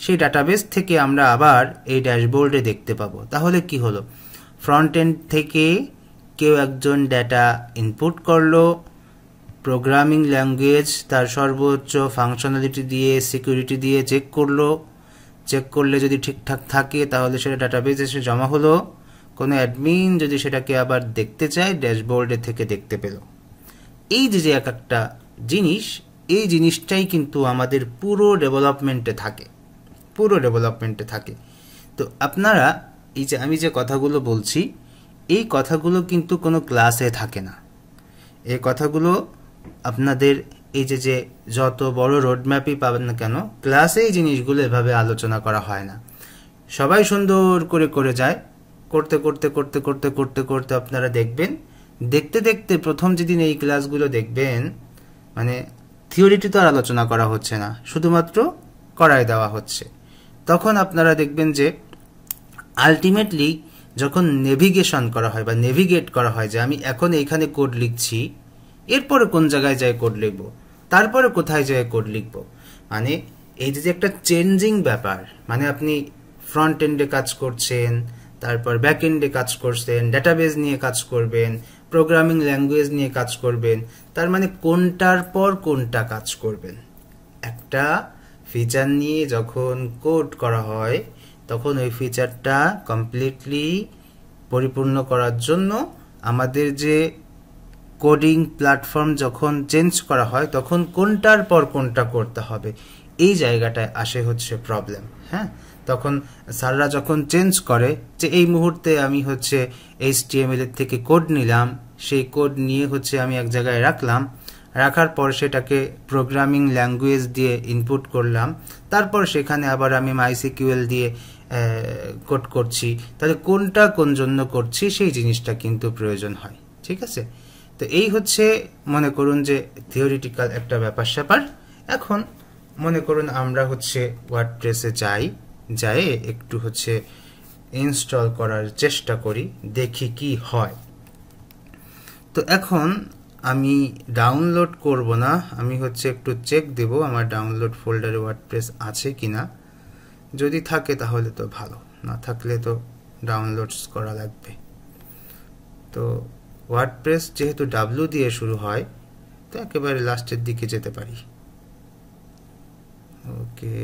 সেই ডাটাবেজ থেকে আমরা আবার এই ড্যাশবোর্ডে দেখতে পাবো। তাহলে কি হলো? ফ্রন্ট এন্ড থেকে কেউ একজন ডেটা ইনপুট করলো, প্রোগ্রামিং ল্যাঙ্গুয়েজ তার সর্বোচ্চ ফাংশনালিটি দিয়ে সিকিউরিটি দিয়ে চেক করলে যদি ঠিকঠাক থাকে তাহলে সেটা ডাটাবেজে এসে জমা হলো। কোনো অ্যাডমিন যদি সেটাকে আবার দেখতে চায় ড্যাশবোর্ডে থেকে দেখতে পেল। এই যে এক একটা জিনিস, এই জিনিসটাই কিন্তু আমাদের পুরো ডেভেলপমেন্টে থাকে। তো আপনারা এই যে আমি যে কথাগুলো বলছি, এই কথাগুলো কিন্তু কোনো ক্লাসে থাকে না। এই কথাগুলো আপনাদের এই যে যত বড় রোডম্যাপই পাবেন না কেন, ক্লাসে এই জিনিসগুলো এভাবে আলোচনা করা হয় না। সবাই সুন্দর করে যায়, করতে আপনারা দেখবেন, দেখতে প্রথম যেদিন এই ক্লাসগুলো দেখবেন, মানে থিওরিটি তো আর আলোচনা করা হচ্ছে না, শুধুমাত্র করায় দেওয়া হচ্ছে। তখন আপনারা দেখবেন যে আলটিমেটলি যখন নেভিগেশন করা হয় বা নেভিগেট করা হয়, যে আমি এখন এইখানে কোড লিখছি, এরপরে কোন জায়গায় যায় কোড লিখব, তারপরে কোথায় যায় কোড লিখব, মানে এই যে একটা চেঞ্জিং ব্যাপার, মানে আপনি ফ্রন্ট এন্ডে কাজ করছেন, তারপর ব্যাক এন্ডে কাজ করছেন, ডেটাবেজ নিয়ে কাজ করবেন, প্রোগ্রামিং ল্যাঙ্গুয়েজ নিয়ে কাজ করবেন, তার মানে কোনটার পর কোনটা কাজ করবেন। একটা ফিচার নিয়ে যখন কোড করা হয় তখন ওই ফিচারটা কমপ্লিটলি পরিপূর্ণ করার জন্য আমাদের যে কোডিং প্ল্যাটফর্ম যখন চেঞ্জ করা হয় তখন কোনটার পর কোনটা করতে হবে, এই জায়গাটায় আসে হচ্ছে প্রবলেম। হ্যাঁ, তখন স্যাররা যখন চেঞ্জ করে যে এই মুহূর্তে আমি হচ্ছে HTML এর থেকে কোড নিলাম, সেই কোড নিয়ে হচ্ছে আমি এক জায়গায় রাখার পর সেটাকে প্রোগ্রামিং ল্যাঙ্গুয়েজ দিয়ে ইনপুট করলাম, তারপর সেখানে আবার আমি MySQL দিয়ে কোড করছি, তাহলে কোনটা কোন জন্য করছি সেই জিনিসটা কিন্তু প্রয়োজন হয়। ঠিক আছে? তো এই হচ্ছে মনে করুন যে থিওরিটিক্যাল একটা ব্যাপার স্যাপার। এখন মনে করুন আমরা হচ্ছে ওয়ার্ডপ্রেসে যাই একটু হচ্ছে ইনস্টল করার চেষ্টা করি, দেখি কি হয়। তো এখন আমি ডাউনলোড করব না, আমি হচ্ছে একটু চেক দেব আমার ডাউনলোড ফোল্ডারে ওয়ার্ডপ্রেস আছে কিনা। যদি থাকে তাহলে তো ভালো, না থাকলে তো ডাউনলোডস করা লাগবে। তো ওয়ার্ডপ্রেস যেহেতু ডাব্লু দিয়ে শুরু হয়, তো একেবারে লাস্টের দিকে যেতে পারি। ওকে,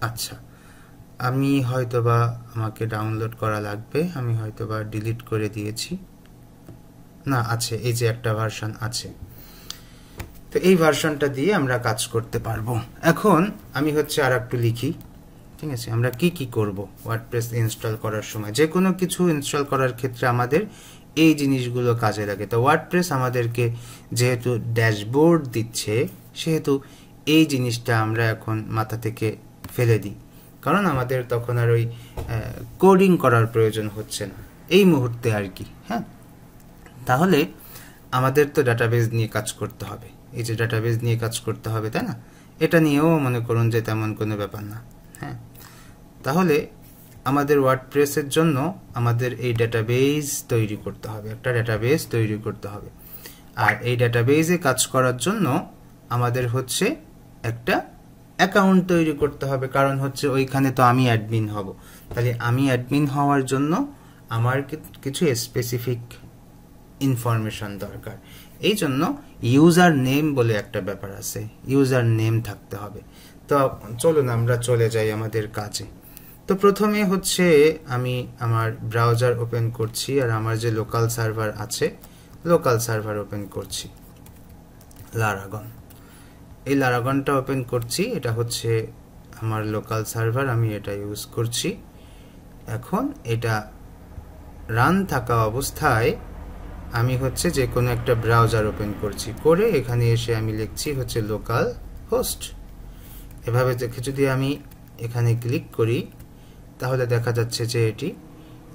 আচ্ছা, আমি হয়তোবা আমাকে ডাউনলোড করা লাগবে, আমি হয়তোবা ডিলিট করে দিয়েছি। না, আছে, এই যে একটা ভার্সন আছে। তো এই ভার্সনটা দিয়ে আমরা কাজ করতে পারবো। এখন আমি হচ্ছে আর একটু লিখি, ঠিক আছে? আমরা কি কি করব ওয়ার্ডপ্রেস ইনস্টল করার সময়? যে কোনো কিছু ইনস্টল করার ক্ষেত্রে আমাদের এই জিনিসগুলো কাজে লাগে। তো ওয়ার্ডপ্রেস আমাদেরকে যেহেতু ড্যাশবোর্ড দিচ্ছে, সেহেতু এই জিনিসটা আমরা এখন মাথা থেকে ফেলে দিই, কারণ আমাদের তখন আর ওই কোডিং করার প্রয়োজন হচ্ছে না এই মুহূর্তে আর কি। হ্যাঁ, তাহলে আমাদের তো ডাটাবেজ নিয়ে কাজ করতে হবে, এই যে ডাটাবেজ নিয়ে কাজ করতে হবে, তাই না? এটা নিয়েও মনে করুন যে তেমন কোনো ব্যাপার না। হ্যাঁ, তাহলে আমাদের ওয়ার্ডপ্রেসের জন্য আমাদের এই ডাটাবেজ তৈরি করতে হবে, একটা ডাটাবেজ তৈরি করতে হবে। আর এই ডাটাবেজে কাজ করার জন্য আমাদের হচ্ছে একটা অ্যাকাউন্ট তৈরি করতে হবে, কারণ হচ্ছে ওইখানে তো আমি অ্যাডমিন হব। তাহলে আমি অ্যাডমিন হওয়ার জন্য আমার কিছু স্পেসিফিক ইনফরমেশন দরকার। এই জন্য ইউজার নেম বলে একটা ব্যাপার আছে, ইউজার নেম থাকতে হবে। তো চলুন আমরা চলে যাই আমাদের কাজে। তো প্রথমে হচ্ছে আমি আমার ব্রাউজার ওপেন করছি, আর আমার যে লোকাল সার্ভার আছে, লোকাল সার্ভার ওপেন করছি, লারাগন। এই লারাগনটা ওপেন করছি, এটা হচ্ছে আমার লোকাল সার্ভার, আমি এটা ইউজ করছি। এখন এটা রান থাকা অবস্থায় আমি হচ্ছে যে কোনো একটা ব্রাউজার ওপেন করছি, করে এখানে এসে আমি লিখছি হচ্ছে লোকাল হোস্ট। এভাবে দেখে যদি আমি এখানে ক্লিক করি, তাহলে দেখা যাচ্ছে যে এটি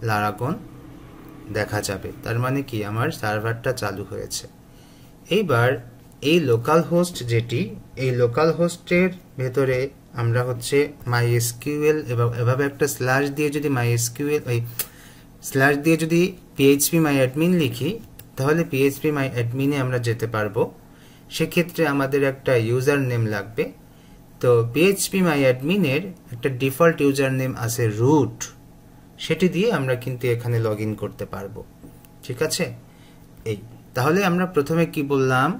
লারাগন দেখা যাবে। তার মানে কি, আমার সার্ভারটা চালু হয়েছে। এইবার এই লোকাল হোস্ট যেটি, এই লোকাল হোস্টের ভেতরে আমরা হচ্ছে MySQL এবং এভাবে একটা স্ল্যাশ দিয়ে যদি MySQL ওই স্ল্যাশ দিয়ে যদি phpMyAdmin লিখি, তাহলে phpMyAdmin এ আমরা যেতে পারবো। সেক্ষেত্রে আমাদের একটা ইউজার নেম লাগবে। তো phpMyAdmin এর একটা ডিফল্ট ইউজার নেম আছে রুট, সেটি দিয়ে আমরা কিন্তু এখানে লগ ইন করতে পারবো। ঠিক আছে, এই তাহলে আমরা প্রথমে কি বললাম,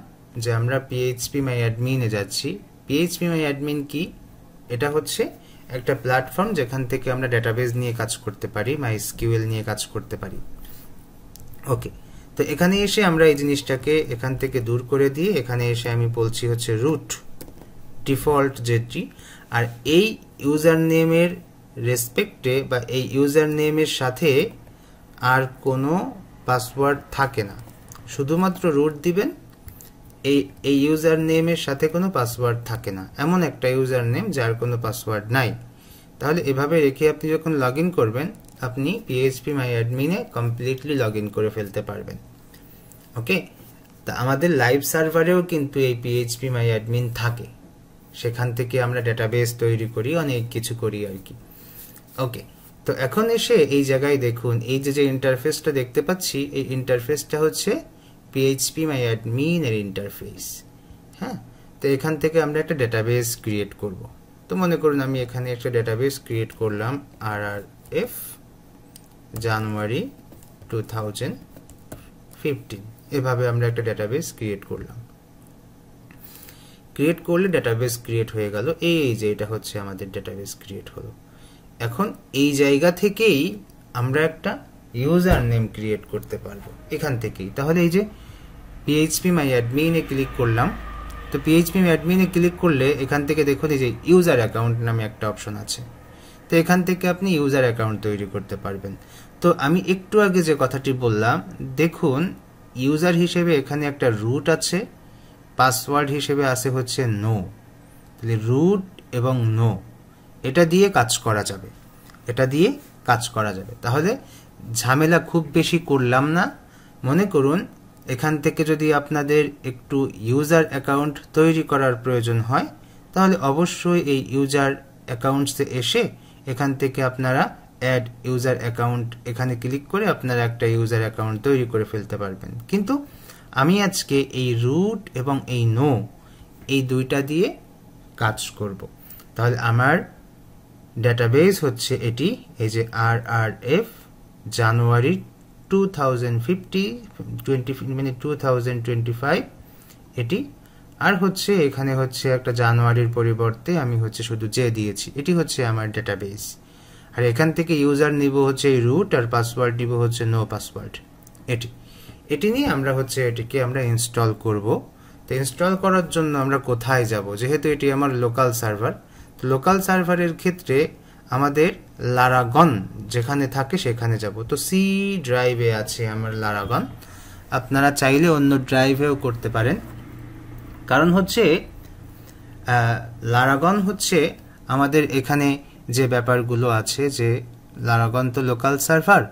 যে আমরা phpMyAdmin এ যাচ্ছি। phpMyAdmin কি? এটা হচ্ছে একটা প্ল্যাটফর্ম যেখান থেকে আমরা ডেটাবেজ নিয়ে কাজ করতে পারি, MySQL নিয়ে কাজ করতে পারি। ওকে, তো এখানে এসে আমরা এই জিনিসটাকে এখান থেকে দূর করে দিয়ে এখানে এসে আমি বলছি হচ্ছে রুট ডিফল্ট যেটি। আর এই ইউজার নেমের রেসপেক্টে বা এই ইউজার নেমের সাথে আর কোনো পাসওয়ার্ড থাকে না, শুধুমাত্র রুট দিবেন। এই ইউজার নেমের সাথে কোনো পাসওয়ার্ড থাকে না, এমন একটা ইউজার নেম যার কোনো পাসওয়ার্ড নাই। তাহলে এভাবে রেখে আপনি যখন লগ ইন করবেন, আপনি phpMyAdmin A completely log in করে ফেলতে পারবেন। ওকে, তা আমাদের লাইভ সার্ভারেও কিন্তু এই phpMyAdmin থাকে, সেখান থেকে আমরা ডেটাবেস তৈরি করি, অনেক কিছু করি আর কি। ওকে, তো এখন এসে এই জায়গায় দেখুন, এই যে ইন্টারফেসটা দেখতে পাচ্ছি, এই ইন্টারফেসটা হচ্ছে phpMyAdmin এর ইন্টারফেস। হ্যাঁ, তো এখান থেকে আমরা একটা ডেটাবেস ক্রিয়েট করব। তো মনে করুন আমি এখানে একটা ডেটাবেস ক্রিয়েট করলাম, RRF জানুয়ারি 2015, এভাবে আমরা একটা ডেটাবেস ক্রিয়েট করলাম। ক্রিয়েট করলে ডেটাবেস ক্রিয়েট হয়ে গেল। এই যে এটা হচ্ছে আমাদের ডেটাবেস ক্রিয়েট হলো। এখন এই জায়গা থেকেই আমরা একটা ইউজার নেম ক্রিয়েট করতে পারবো এখান থেকেই। তাহলে এই যে phpMyAdmin এ ক্লিক করলাম, তো phpMyAdmin এ ক্লিক করলে এখান থেকে দেখুন এই যে ইউজার অ্যাকাউন্ট নামে একটা অপশন আছে। তো এখান থেকে আপনি ইউজার অ্যাকাউন্ট তৈরি করতে পারবেন। তো আমি একটু আগে যে কথাটি বললাম, দেখুন ইউজার হিসেবে এখানে একটা রুট আছে, পাসওয়ার্ড হিসেবে আসে হচ্ছে নো। তাহলে রুট এবং নো এটা দিয়ে কাজ করা যাবে, এটা দিয়ে কাজ করা যাবে। তাহলে ঝামেলা খুব বেশি করলাম না। মনে করুন এখান থেকে যদি আপনাদের একটু ইউজার অ্যাকাউন্ট তৈরি করার প্রয়োজন হয়, তাহলে অবশ্যই এই ইউজার অ্যাকাউন্টসে এসে এখান থেকে আপনারা অ্যাড ইউজার অ্যাকাউন্ট এখানে ক্লিক করে আপনারা একটা ইউজার অ্যাকাউন্ট তৈরি করে ফেলতে পারবেন। কিন্তু আমি আজকে এই রুট এবং এই নো এই দুইটা দিয়ে কাজ করব। তাহলে আমার ডেটাবেস হচ্ছে এটি, এই যে RRF জানুয়ারি 2025 এটি। আর হচ্ছে এখানে হচ্ছে একটা জানুয়ারির পরিবর্তে আমি হচ্ছে শুধু জে দিয়েছি, এটি হচ্ছে আমার ডেটাবেস। আর এখান থেকে ইউজার নিব হচ্ছে এই রুট, আর পাসওয়ার্ড নিব হচ্ছে নো পাসওয়ার্ড। এটি নিয়ে আমরা হচ্ছে এটিকে আমরা ইনস্টল করব। তো ইনস্টল করার জন্য আমরা কোথায় যাব? যেহেতু এটি আমার লোকাল সার্ভার, তো লোকাল সার্ভারের ক্ষেত্রে আমাদের লারাগন যেখানে থাকে সেখানে যাব। তো সি ড্রাইভে আছে আমার লারাগন, আপনারা চাইলে অন্য ড্রাইভেও করতে পারেন। কারণ হচ্ছে লারাগন হচ্ছে আমাদের এখানে যে ব্যাপারগুলো আছে, যে লারাগন তো লোকাল সার্ভার,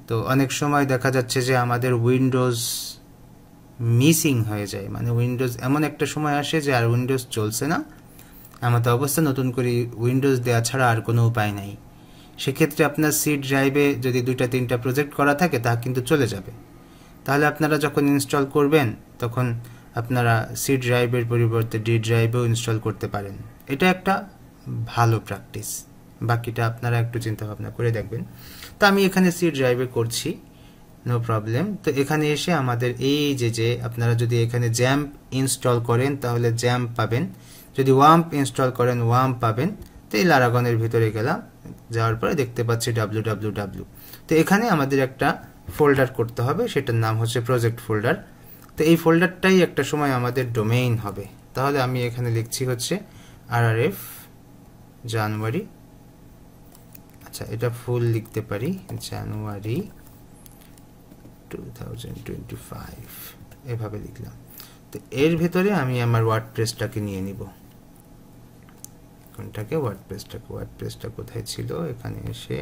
তো অনেক সময় দেখা যাচ্ছে যে আমাদের উইন্ডোজ মিসিং হয়ে যায়, মানে উইন্ডোজ এমন একটা সময় আসে যে আর উইন্ডোজ চলছে না, আমাদের অবস্থা নতুন করে উইন্ডোজ দেওয়া ছাড়া আর কোনো উপায় নাই। সেক্ষেত্রে আপনার সি ড্রাইভে যদি 2-3টা প্রজেক্ট করা থাকে তা কিন্তু চলে যাবে। তাহলে আপনারা যখন ইনস্টল করবেন তখন আপনারা সি ড্রাইভের পরিবর্তে ডি ড্রাইভেও ইনস্টল করতে পারেন। এটা একটা ভালো প্র্যাকটিস, বাকিটা আপনারা একটু চিন্তা ভাবনা করে দেখবেন। তো আমি এখানে সি ড্রাইভে করছি, নো প্রবলেম। তো এখানে এসে আমাদের এই যে আপনারা যদি এখানে জ্যাম্প ইনস্টল করেন তাহলে জ্যাম্প পাবেন, যদি ওয়াম্প ইনস্টল করেন ওয়াম্প পাবেন। তো এই লারাগনের ভিতরে গেলাম, যাওয়ার পরে দেখতে পাচ্ছি www। তো এখানে আমাদের একটা ফোল্ডার করতে হবে, সেটার নাম হচ্ছে প্রজেক্ট ফোল্ডার। তো এই ফোল্ডারটাই একটা সময় আমাদের ডোমেইন হবে। তাহলে আমি এখানে লিখছি হচ্ছে RRF জানুয়ারি, আচ্ছা এটা ফুল লিখতে পারি, জানুয়ারি 2025 এভাবে লিখলাম। তো এর ভেতরে আমি আমার ওয়ার্ডপ্রেসটাকে নিয়ে নিব। কোনটাকে? ওয়ার্ডপ্রেসটা কোথায় ছিল? এখানে এসে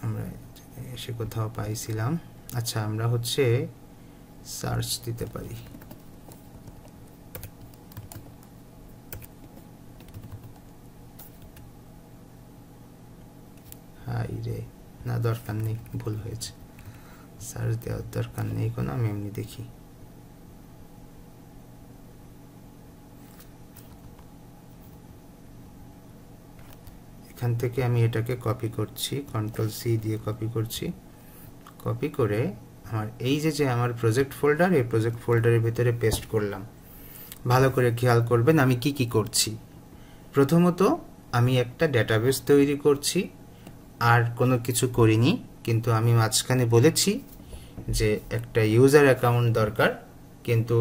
আমরা কোথাও পাইছিলাম। আচ্ছা আমরা হচ্ছে সার্চ দিতে পারি, হাই রে, না দরকার নেই, ভুল হয়েছে, সার্চ দেওয়ার দরকার নেই কোনো, আমি এমনি দেখি। এখান থেকে আমি এটাকে কপি করছি, Ctrl+C দিয়ে কপি করছি। কপি করে আমার এই যে আমার প্রজেক্ট ফোল্ডার, এই প্রজেক্ট ফোল্ডারের ভিতরে পেস্ট করলাম। ভালো করে খেয়াল করবেন আমি কি করছি। প্রথমত আমি একটা ডেটাবেস তৈরি করছি, আর কোনো কিছু করিনি, কিন্তু আমি মাঝখানে বলেছি যে একটা ইউজার অ্যাকাউন্ট দরকার, কিন্তু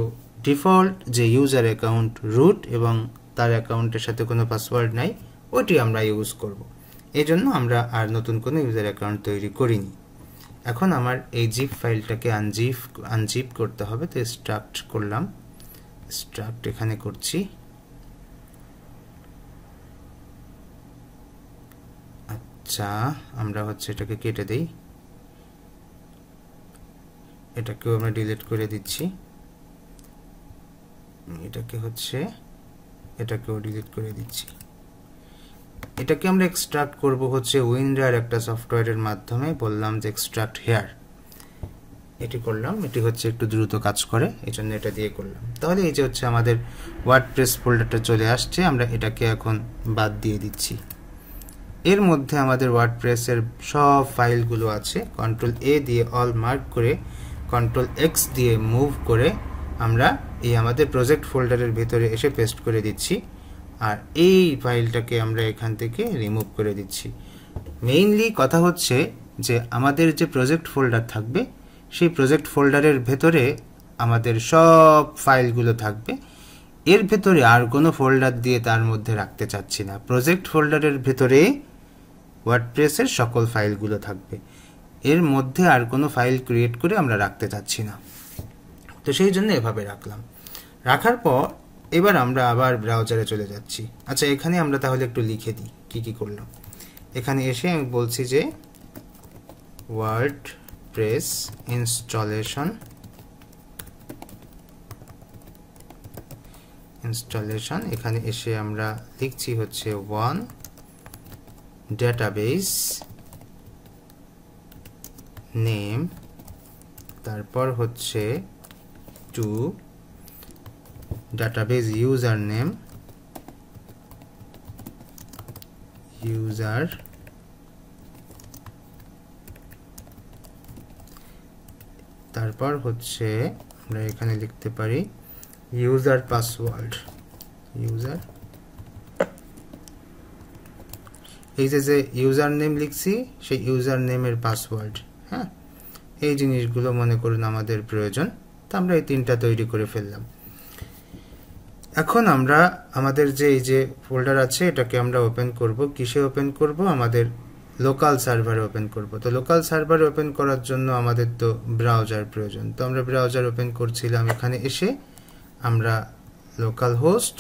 ডিফল্ট যে ইউজার অ্যাকাউন্ট রুট এবং তার অ্যাকাউন্টের সাথে কোনো পাসওয়ার্ড নাই, ওইটি আমরা ইউজ করব। এই জন্য আমরা আর নতুন কোনো ইউজার অ্যাকাউন্ট তৈরি করিনি। এখন আমার এই জিপ ফাইলটাকে আনজিপ করতে হবে। তো স্ট্রাক্ট করলাম, স্ট্রাক্ট এখানে করছি। আচ্ছা আমরা হচ্ছে এটাকে কেটে দেই, এটাকেও আমরা ডিলিট করে দিচ্ছি, এটাকেও ডিলিট করে দিচ্ছি। এটাকে আমরা এক্সট্রাক্ট করব হচ্ছে উইন্ডার একটা সফটওয়্যারের মাধ্যমে, বললাম যে এক্সট্রাক্ট হেয়ার, এটি করলাম। এটি হচ্ছে একটু দ্রুত কাজ করে, এই জন্য এটা দিয়ে করলাম। তাহলে এই যে হচ্ছে আমাদের ওয়ার্ডপ্রেস ফোল্ডারটা চলে আসছে, আমরা এটাকে এখন বাদ দিয়ে দিচ্ছি। এর মধ্যে আমাদের ওয়ার্ডপ্রেসের সব ফাইলগুলো আছে। Ctrl+A দিয়ে অল মার্ক করে Ctrl+X দিয়ে মুভ করে আমরা এই আমাদের প্রজেক্ট ফোল্ডারের ভিতরে এসে পেস্ট করে দিচ্ছি, আর এই ফাইলটাকে আমরা এখান থেকে রিমুভ করে দিচ্ছি। মেইনলি কথা হচ্ছে যে আমাদের যে প্রজেক্ট ফোল্ডার থাকবে, সেই প্রজেক্ট ফোল্ডারের ভেতরে আমাদের সব ফাইলগুলো থাকবে। এর ভেতরে আর কোনো ফোল্ডার দিয়ে তার মধ্যে রাখতে চাচ্ছি না। প্রজেক্ট ফোল্ডারের ভেতরে ওয়ার্ডপ্রেসের সকল ফাইলগুলো থাকবে, এর মধ্যে আর কোনো ফাইল ক্রিয়েট করে আমরা রাখতে চাচ্ছি না। তো সেই জন্য এভাবে রাখলাম। রাখার পর এবার আমরা আবার ব্রাউজারে চলে যাচ্ছি। আচ্ছা, এখানে আমরা তাহলে একটু লিখে দিই কি কি করলাম। এখানে এসে আমি বলছি যে ওয়ার্ডপ্রেস ইনস্টলেশন। এখানে এসে আমরা লিখছি হচ্ছে 1 ডেটাবেস নেম, তারপর হচ্ছে 2 ডাটাবেস ইউজার নেম, তারপর হচ্ছে আমরা এখানে লিখতে পারি ইউজার পাসওয়ার্ড। এই যে ইউজার নেম লিখছি সেই ইউজার নেমের পাসওয়ার্ড। হ্যাঁ, এই জিনিসগুলো মনে করুন আমাদের প্রয়োজন। তো আমরা এই তিনটা তৈরি করে ফেললাম। এখন আমরা আমাদের যে এই যে ফোল্ডার আছে এটাকে আমরা ওপেন করব। কিসে ওপেন করব? আমাদের লোকাল সার্ভারে ওপেন করব। তো লোকাল সার্ভারে ওপেন করার জন্য আমাদের তো ব্রাউজার প্রয়োজন। তো আমরা ব্রাউজার ওপেন করছিলাম। এখানে এসে আমরা লোকাল হোস্ট,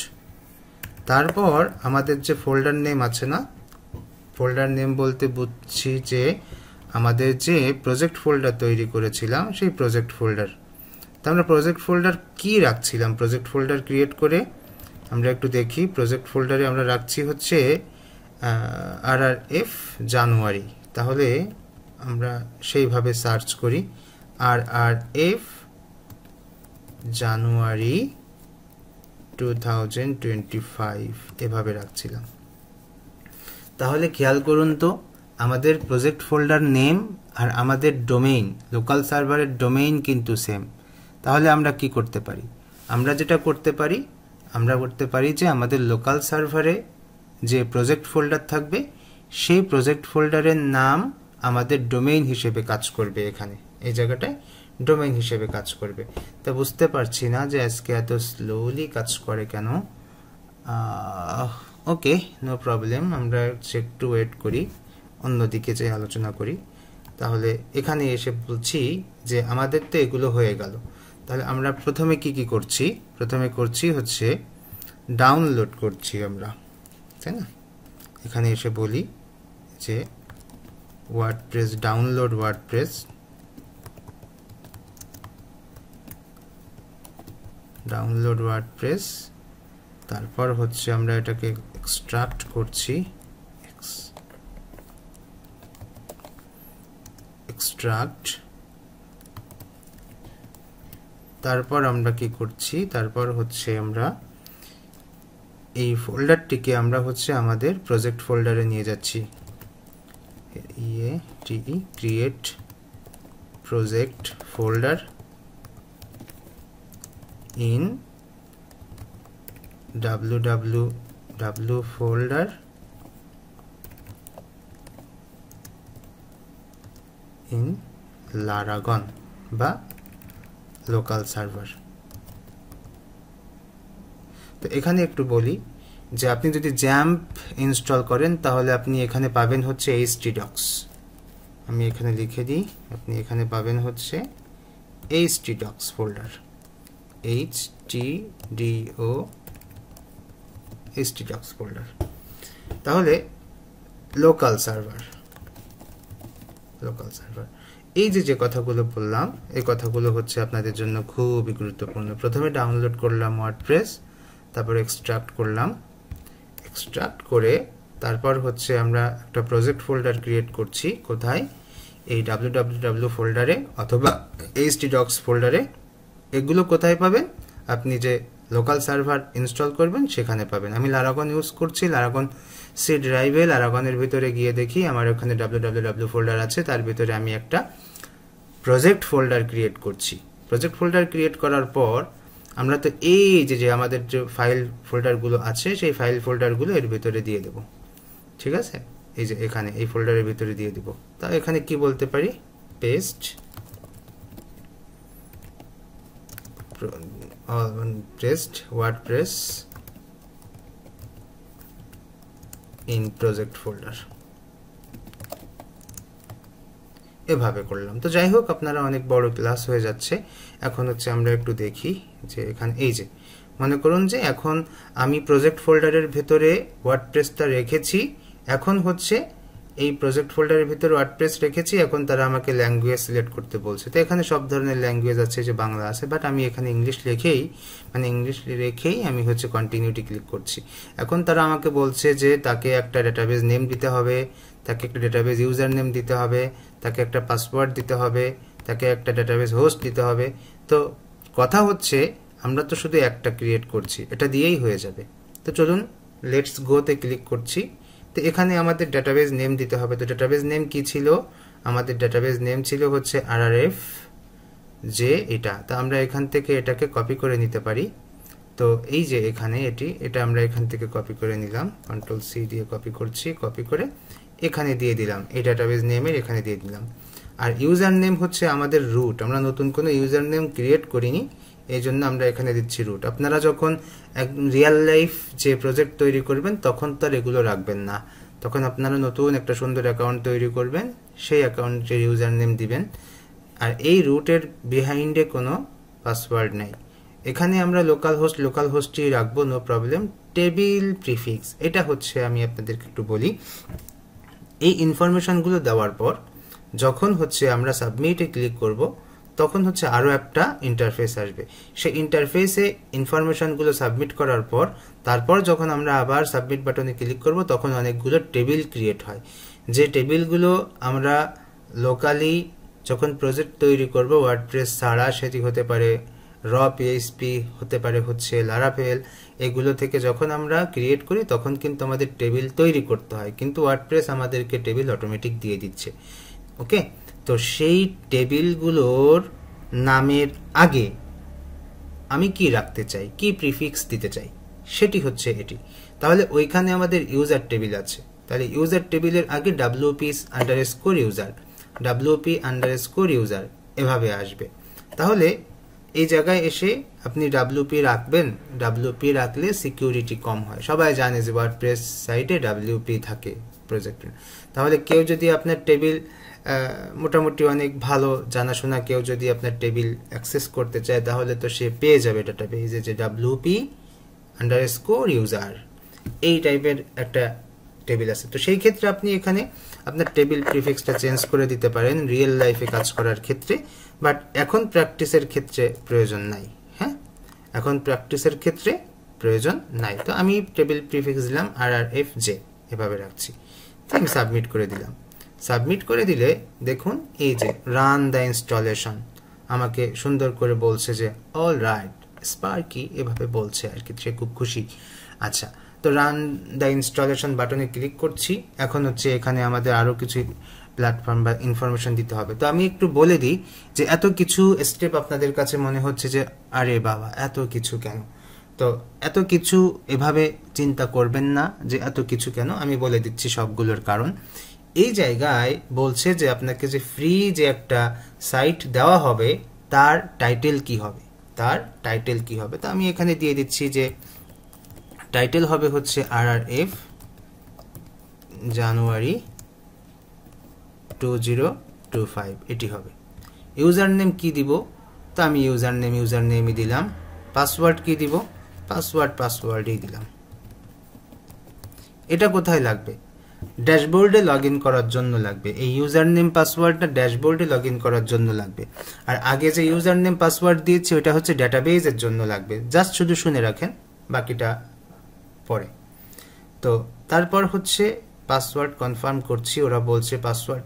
তারপর আমাদের যে ফোল্ডার নেম আছে না, ফোল্ডার নেম বলতে বুঝছি যে আমাদের যে প্রজেক্ট ফোল্ডার তৈরি করেছিলাম সেই প্রজেক্ট ফোল্ডার। তো আমরা প্রজেক্ট ফোল্ডার কি রাখছিলাম? প্রজেক্ট ফোল্ডার ক্রিয়েট করে আমরা একটু দেখি। প্রজেক্ট ফোল্ডারে আমরা রাখছি হচ্ছে RRF জানুয়ারি। তাহলে আমরা সেইভাবে সার্চ করি RRF জানুয়ারি 2025 এভাবে রাখছিলাম। তাহলে খেয়াল করুন তো আমাদের প্রজেক্ট ফোল্ডার নেম আর আমাদের ডোমেইন, লোকাল সার্ভারের ডোমেইন কিন্তু সেম। তাহলে আমরা কি করতে পারি? আমরা যেটা করতে পারি, আমরা করতে পারি যে আমাদের লোকাল সার্ভারে যে প্রজেক্ট ফোল্ডার থাকবে সেই প্রজেক্ট ফোল্ডারের নাম আমাদের ডোমেইন হিসেবে কাজ করবে। এখানে এই জায়গাটায় ডোমেইন হিসেবে কাজ করবে। তা বুঝতে পারছি না যে আজকে এত স্লোলি কাজ করে কেন। ওকে, নো প্রবলেম, আমরা একটু ওয়েট করি, অন্যদিকে যে আলোচনা করি। তাহলে এখানে এসে বলছি যে আমাদের তো এগুলো হয়ে গেল। তাহলে আমরা প্রথমে কি করছি? প্রথমে করছি হচ্ছে ডাউনলোড করছি আমরা, তাই না? এখানে এসে বলি যে ওয়ার্ডপ্রেস ডাউনলোড ওয়ার্ডপ্রেস, তারপর হচ্ছে আমরা এটাকে এক্সট্রাক্ট করছি, তারপর আমরা কি করছি? তারপর হচ্ছে আমরা এই ফোল্ডারটিকে আমরা হচ্ছে আমাদের প্রজেক্ট ফোল্ডারে নিয়ে যাচ্ছি। Create project folder in www folder in Laragon বা লোকাল সার্ভার। তো এখানে একটু বলি যে আপনি যদি জ্যাম্প ইনস্টল করেন তাহলে আপনি এখানে পাবেন হচ্ছে htdocs। আমি এখানে লিখে দিই, আপনি এখানে পাবেন হচ্ছে htdocs ফোল্ডার, htdocs ফোল্ডার। তাহলে লোকাল সার্ভার এই যে কথাগুলো বললাম এই কথাগুলো হচ্ছে আপনাদের জন্য খুবই গুরুত্বপূর্ণ। প্রথমে ডাউনলোড করলাম ওয়ার্ডপ্রেস, তারপর এক্সট্রাক্ট করলাম, এক্সট্রাক্ট করে তারপর হচ্ছে আমরা একটা প্রজেক্ট ফোল্ডার ক্রিয়েট করছি। কোথায়? এই www ফোল্ডারে অথবা htdocs ফোল্ডারে। এগুলো কোথায় পাবেন? আপনি যে লোকাল সার্ভার ইনস্টল করবেন সেখানে পাবেন। আমি লারাগন ইউজ করছি, লারাগন সি ড্রাইভে লারাগনের ভিতরে গিয়ে দেখি আমার ওখানে www ফোল্ডার আছে, তার ভিতরে আমি একটা প্রজেক্ট ফোল্ডার ক্রিয়েট করছি। প্রজেক্ট ফোল্ডার ক্রিয়েট করার পর আমরা তো এই যে আমাদের যে ফাইল ফোল্ডারগুলো আছে সেই ফাইল ফোল্ডারগুলো এর ভিতরে দিয়ে দেব। ঠিক আছে, এই যে এখানে এই ফোল্ডারের ভিতরে দিয়ে দিব। তা এখানে কি বলতে পারি? Paste WordPress in project folder. এভাবে করলাম। তো যাই হোক, আপনারা অনেক বড় ক্লাস হয়ে যাচ্ছে। এখন হচ্ছে আমরা একটু দেখি যে এখানে এই যে মনে করুন যে এখন আমি প্রজেক্ট ফোল্ডারের ভেতরে ওয়ার্ডপ্রেসটা রেখেছি। এখন হচ্ছে এই প্রজেক্ট ফোল্ডারের ভিতরে ওয়ার্ডপ্রেস রেখেছি, এখন তারা আমাকে ল্যাঙ্গুয়েজ সিলেক্ট করতে বলছে। তো এখানে সব ধরনের ল্যাঙ্গুয়েজ আছে, যে বাংলা আছে, বাট আমি এখানে ইংলিশ রেখেই আমি হচ্ছে কন্টিনিউটি ক্লিক করছি। এখন তারা আমাকে বলছে যে তাকে একটা ডেটাবেস নেম দিতে হবে, তাকে একটা ডেটাবেস ইউজার নেম দিতে হবে, তাকে একটা পাসওয়ার্ড দিতে হবে, তাকে একটা ডেটাবেস হোস্ট দিতে হবে। তো কথা হচ্ছে আমরা তো শুধু একটা ক্রিয়েট করছি, এটা দিয়েই হয়ে যাবে। তো চলুন লেটস গোতে ক্লিক করছি। তো এখানে আমাদের ডেটাবেস নেম দিতে হবে। তো ডেটাবেস নেম কি ছিল? আমাদের ডেটাবেস নেম ছিল হচ্ছে RRF যে এটা। তো আমরা এখান থেকে এটাকে কপি করে নিতে পারি। তো এই যে এখানে এটা আমরা এখান থেকে কপি করে নিলাম, Ctrl+C দিয়ে কপি করছি, কপি করে এখানে দিয়ে দিলাম, এই ডেটাবেস নেমের এখানে দিয়ে দিলাম। আর ইউজার নেম হচ্ছে আমাদের রুট, আমরা নতুন কোনো ইউজার নেম ক্রিয়েট করিনি, এই জন্য আমরা এখানে দিচ্ছি রুট। আপনারা যখন রিয়েল লাইফ যে প্রজেক্ট তৈরি করবেন তখন তো আর এগুলো রাখবেন না, তখন আপনারা নতুন একটা সুন্দর অ্যাকাউন্ট তৈরি করবেন, সেই অ্যাকাউন্টের ইউজার নেম দিবেন। আর এই রুটের বিহাইন্ডে কোনো পাসওয়ার্ড নেই। এখানে আমরা লোকাল হোস্টই রাখবো, নো প্রবলেম। টেবিল প্রিফিক্স, এটা হচ্ছে আমি আপনাদেরকে একটু বলি, এই ইনফরমেশনগুলো দেওয়ার পর যখন হচ্ছে আমরা সাবমিটে ক্লিক করব তখন হচ্ছে আরও একটা ইন্টারফেস আসবে। সেই ইন্টারফেসে ইনফরমেশনগুলো সাবমিট করার পর তারপর যখন আমরা আবার সাবমিট বাটনে ক্লিক করব তখন অনেকগুলো টেবিল ক্রিয়েট হয়। যে টেবিলগুলো আমরা লোকালি যখন প্রজেক্ট তৈরি করব ওয়ার্ডপ্রেস ছাড়া, সেটি হতে পারে PHP, হতে পারে হচ্ছে লারাভেল, এগুলো থেকে যখন আমরা ক্রিয়েট করি তখন কিন্তু আমাদের টেবিল তৈরি করতে হয়, কিন্তু ওয়ার্ডপ্রেস আমাদেরকে টেবিল অটোমেটিক দিয়ে দিচ্ছে। ওকে, তো সেই টেবিলগুলোর নামের আগে আমি কি রাখতে চাই, কি প্রিফিক্স দিতে চাই, সেটি হচ্ছে এটি। তাহলে ওইখানে আমাদের ইউজার টেবিল আছে, তাহলে ইউজার টেবিলের আগে WP_user এভাবে আসবে। তাহলে এই জায়গায় এসে আপনি WP রাখবেন, WP রাখলে সিকিউরিটি কম হয়। সবাই জানে যে ওয়ার্ডপ্রেস সাইটে WP থাকে প্রজেক্টের। তাহলে কেউ যদি আপনার টেবিল মোটামুটি অনেক ভালো জানাশোনা কেউ যদি আপনার টেবিল অ্যাক্সেস করতে চায় তাহলে তো সে পেয়ে যাবে ডাটাবেসে যে WP_user এই টাইপের একটা টেবিল আছে। তো সেই ক্ষেত্রে আপনি এখানে আপনার টেবিল প্রিফিক্সটা চেঞ্জ করে দিতে পারেন রিয়েল লাইফে কাজ করার ক্ষেত্রে, বাট এখন প্র্যাকটিসের ক্ষেত্রে প্রয়োজন নাই। হ্যাঁ, এখন প্র্যাকটিসের ক্ষেত্রে প্রয়োজন নাই। তো আমি টেবিল প্রিফিক্স দিলাম RRFJ, এভাবে রাখছি। তো আমি সাবমিট করে দিলাম। সাবমিট করে দিলে দেখুন এই যে রান দ্য ইনস্টলেশন আমাকে সুন্দর করে বলছে যে অল রাইট স্পার্কি, এভাবে বলছে আর কি, সে খুব খুশি। আচ্ছা, তো রান দ্য ইনস্টলেশন বাটনে ক্লিক করছি। এখন হচ্ছে এখানে আমাদের আরও কিছু প্ল্যাটফর্ম বা ইনফরমেশন দিতে হবে। তো আমি একটু বলে দিই যে এত কিছু স্টেপ আপনাদের কাছে মনে হচ্ছে যে আরে বাবা এত কিছু কেন, তো এত কিছু এভাবে চিন্তা করবেন না যে এত কিছু কেন, আমি বলে দিচ্ছি সবগুলোর কারণ। এই জায়গায় বলছে যে আপনাকে যে ফ্রি যে একটা সাইট দেওয়া হবে তার টাইটেল কি হবে, তো আমি এখানে দিয়ে দিচ্ছি যে টাইটেল হবে হচ্ছে RRF জানুয়ারি 2025, এটি হবে। ইউজার নেম কি দিব, তো আমি ইউজার নেমই দিলাম। পাসওয়ার্ড কি দিব, পাসওয়ার্ডই দিলাম। এটা কোথায় লাগবে, ড্যাশবোর্ডে লগ ইন করার জন্য লাগবে। এই ইউজার নেম পাসওয়ার্ডটা ড্যাশবোর্ডে লগ ইন করার জন্য লাগবে। আর আগে যে ইউজার নেম পাসওয়ার্ড দিয়েছি ওটা হচ্ছে ডেটাবেসের জন্য লাগবে। জাস্ট শুধু শুনে রাখেন, বাকিটা পরে। তো তারপর হচ্ছে পাসওয়ার্ড কনফার্ম করছি, ওরা বলছে পাসওয়ার্ড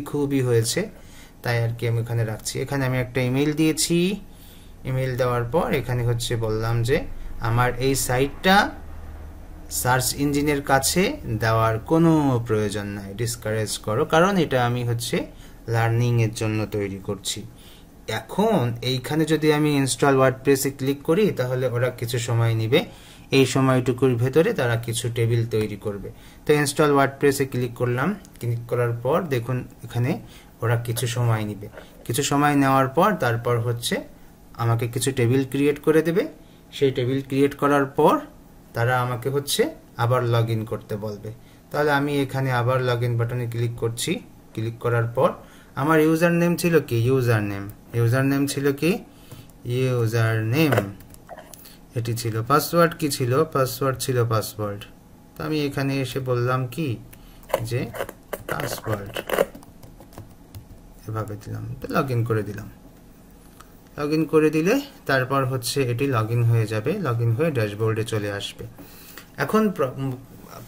খুবই হয়েছে, তাই আর কি আমি এখানে রাখছি। এখানে আমি একটা ইমেল দিয়েছি, ইমেল দেওয়ার পর এখানে হচ্ছে বললাম যে আমার এই সাইটটা সার্চ ইঞ্জিনের কাছে দেওয়ার কোনো প্রয়োজন নাই, ডিসকারেজ করো, কারণ এটা আমি হচ্ছে লার্নিং এর জন্য তৈরি করছি। এখন এইখানে যদি আমি ইনস্টল ওয়ার্ডপ্রেসে ক্লিক করি তাহলে ওরা কিছু সময় নেবে, এই সময়টুকুর ভেতরে তারা কিছু টেবিল তৈরি করবে। তো ইনস্টল ওয়ার্ডপ্রেসে ক্লিক করলাম, ক্লিক করার পর দেখুন এখানে ওরা কিছু সময় নেবে, কিছু সময় নেওয়ার পর তারপর হচ্ছে আমাকে কিছু টেবিল ক্রিয়েট করে দেবে। সেই টেবিল ক্রিয়েট করার পর তারা আমাকে হচ্ছে আবার লগ ইন করতে বলবে। তাহলে আমি এখানে আবার লগ ইন বাটনে ক্লিক করছি, ক্লিক করার পর আমার ইউজার নেম ছিল কি, ইউজার নেম ছিল কি, ইউজার নেম এটি ছিল। পাসওয়ার্ড কি ছিল, পাসওয়ার্ড ছিল পাসওয়ার্ড। তো আমি এখানে এসে বললাম কি যে পাসওয়ার্ড, এভাবে দিলাম, লগ ইন করে দিলাম। লগ ইন করে দিলে তারপর হচ্ছে এটি লগ ইন হয়ে যাবে, লগ ইন হয়ে ড্যাশবোর্ডে চলে আসবে। এখন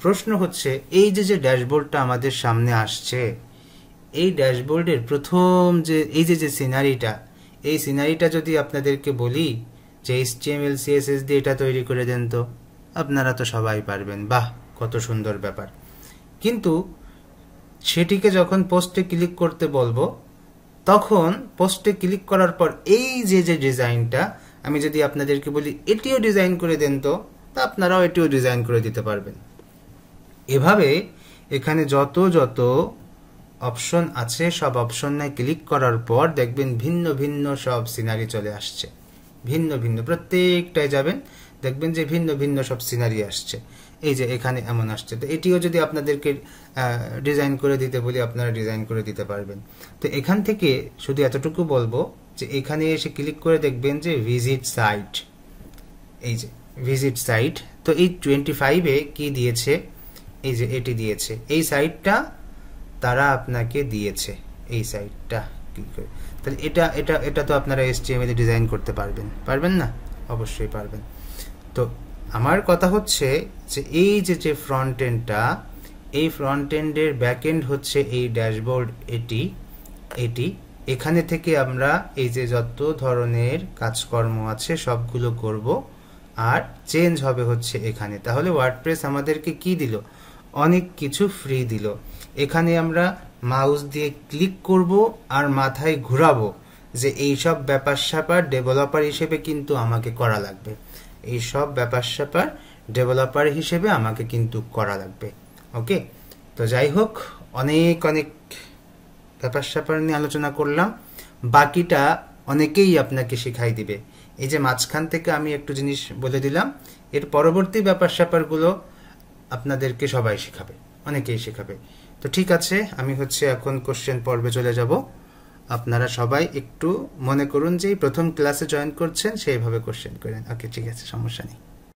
প্রশ্ন হচ্ছে এই যে ড্যাশবোর্ডটা আমাদের সামনে আসছে, এই ড্যাশবোর্ডের প্রথম যে এই যে সিনারিটা, এই সিনারিটা যদি আপনাদেরকে বলি যে HTML CSS দিয়ে এটা তৈরি করে দেন, তো আপনারা তো সবাই পারবেন, বাহ কত সুন্দর ব্যাপার। কিন্তু সেটিকে যখন পোস্টে ক্লিক করতে বলবো, তখন পোস্টে ক্লিক করার পর এই যে ডিজাইনটা আমি যদি আপনাদেরকে বলি এটিও ডিজাইন করে দেন, তো আপনারাও এটিও ডিজাইন করে দিতে পারবেন। এভাবে এখানে যত অপশন আছে সব অপশনে ক্লিক করার পর দেখবেন ভিন্ন ভিন্ন সব সিনারি চলে আসছে, ভিন্ন ভিন্ন প্রত্যেকটায় যাবেন দেখবেন যে ভিন্ন ভিন্ন সব সিনারি আসছে। এই যে এখানে এমন আসছে, তো এটিও যদি আপনাদেরকে ডিজাইন করে দিতে বলি আপনারা ডিজাইন করে দিতে পারবেন। তো এখান থেকে শুধু এতটুকু বলবো যে এখানে এসে ক্লিক করে দেখবেন যে ভিজিট সাইট, এই যে ভিজিট সাইট। তো এই 25-এ কি দিয়েছে, এই যে এটি দিয়েছে, এই সাইটটা তারা আপনাকে দিয়েছে, এই সাইটটা ক্লিক করে। তাহলে এটা তো আপনারা HTML এ ডিজাইন করতে পারবেন না? অবশ্যই পারবেন। তো আমার কথা হচ্ছে যে এই যে ফ্রন্ট এন্ডটা, এই ফ্রন্ট এন্ডের ব্যাক এন্ড হচ্ছে এই ড্যাশবোর্ড, এটি এখানে থেকে আমরা এই যে যত ধরনের কাজকর্ম আছে সবগুলো করব, আর চেঞ্জ হবে হচ্ছে এখানে। তাহলে ওয়ার্ডপ্রেস আমাদেরকে কি দিল, অনেক কিছু ফ্রি দিল। এখানে আমরা মাউস দিয়ে ক্লিক করব আর মাথায় ঘোরাবো যে এই সব ব্যাপার স্যাপার ডেভেলপার হিসেবে কিন্তু আমাকে করা লাগবে, এই সব ব্যাপার স্যাপার ডেভেলপার হিসেবে আমাকে কিন্তু করা লাগবে। ওকে, তো যাই হোক, অনেক ব্যাপার স্যাপার নিয়ে আলোচনা করলাম, বাকিটা অনেকেই আপনাকে শিখাই দিবে। এই যে মাঝখান থেকে আমি একটু জিনিস বলে দিলাম, এর পরবর্তী ব্যাপার স্যাপারগুলো আপনাদেরকে সবাই শেখাবে, অনেকেই শেখাবে। তো ঠিক আছে, আমি হচ্ছে এখন কোশ্চেন পর্বে চলে যাব। আপনারা সবাই একটু মনে করুন যে প্রথম ক্লাসে জয়েন করছেন, সেইভাবে কোশ্চেন করেন। ওকে, ঠিক আছে, সমস্যা নেই।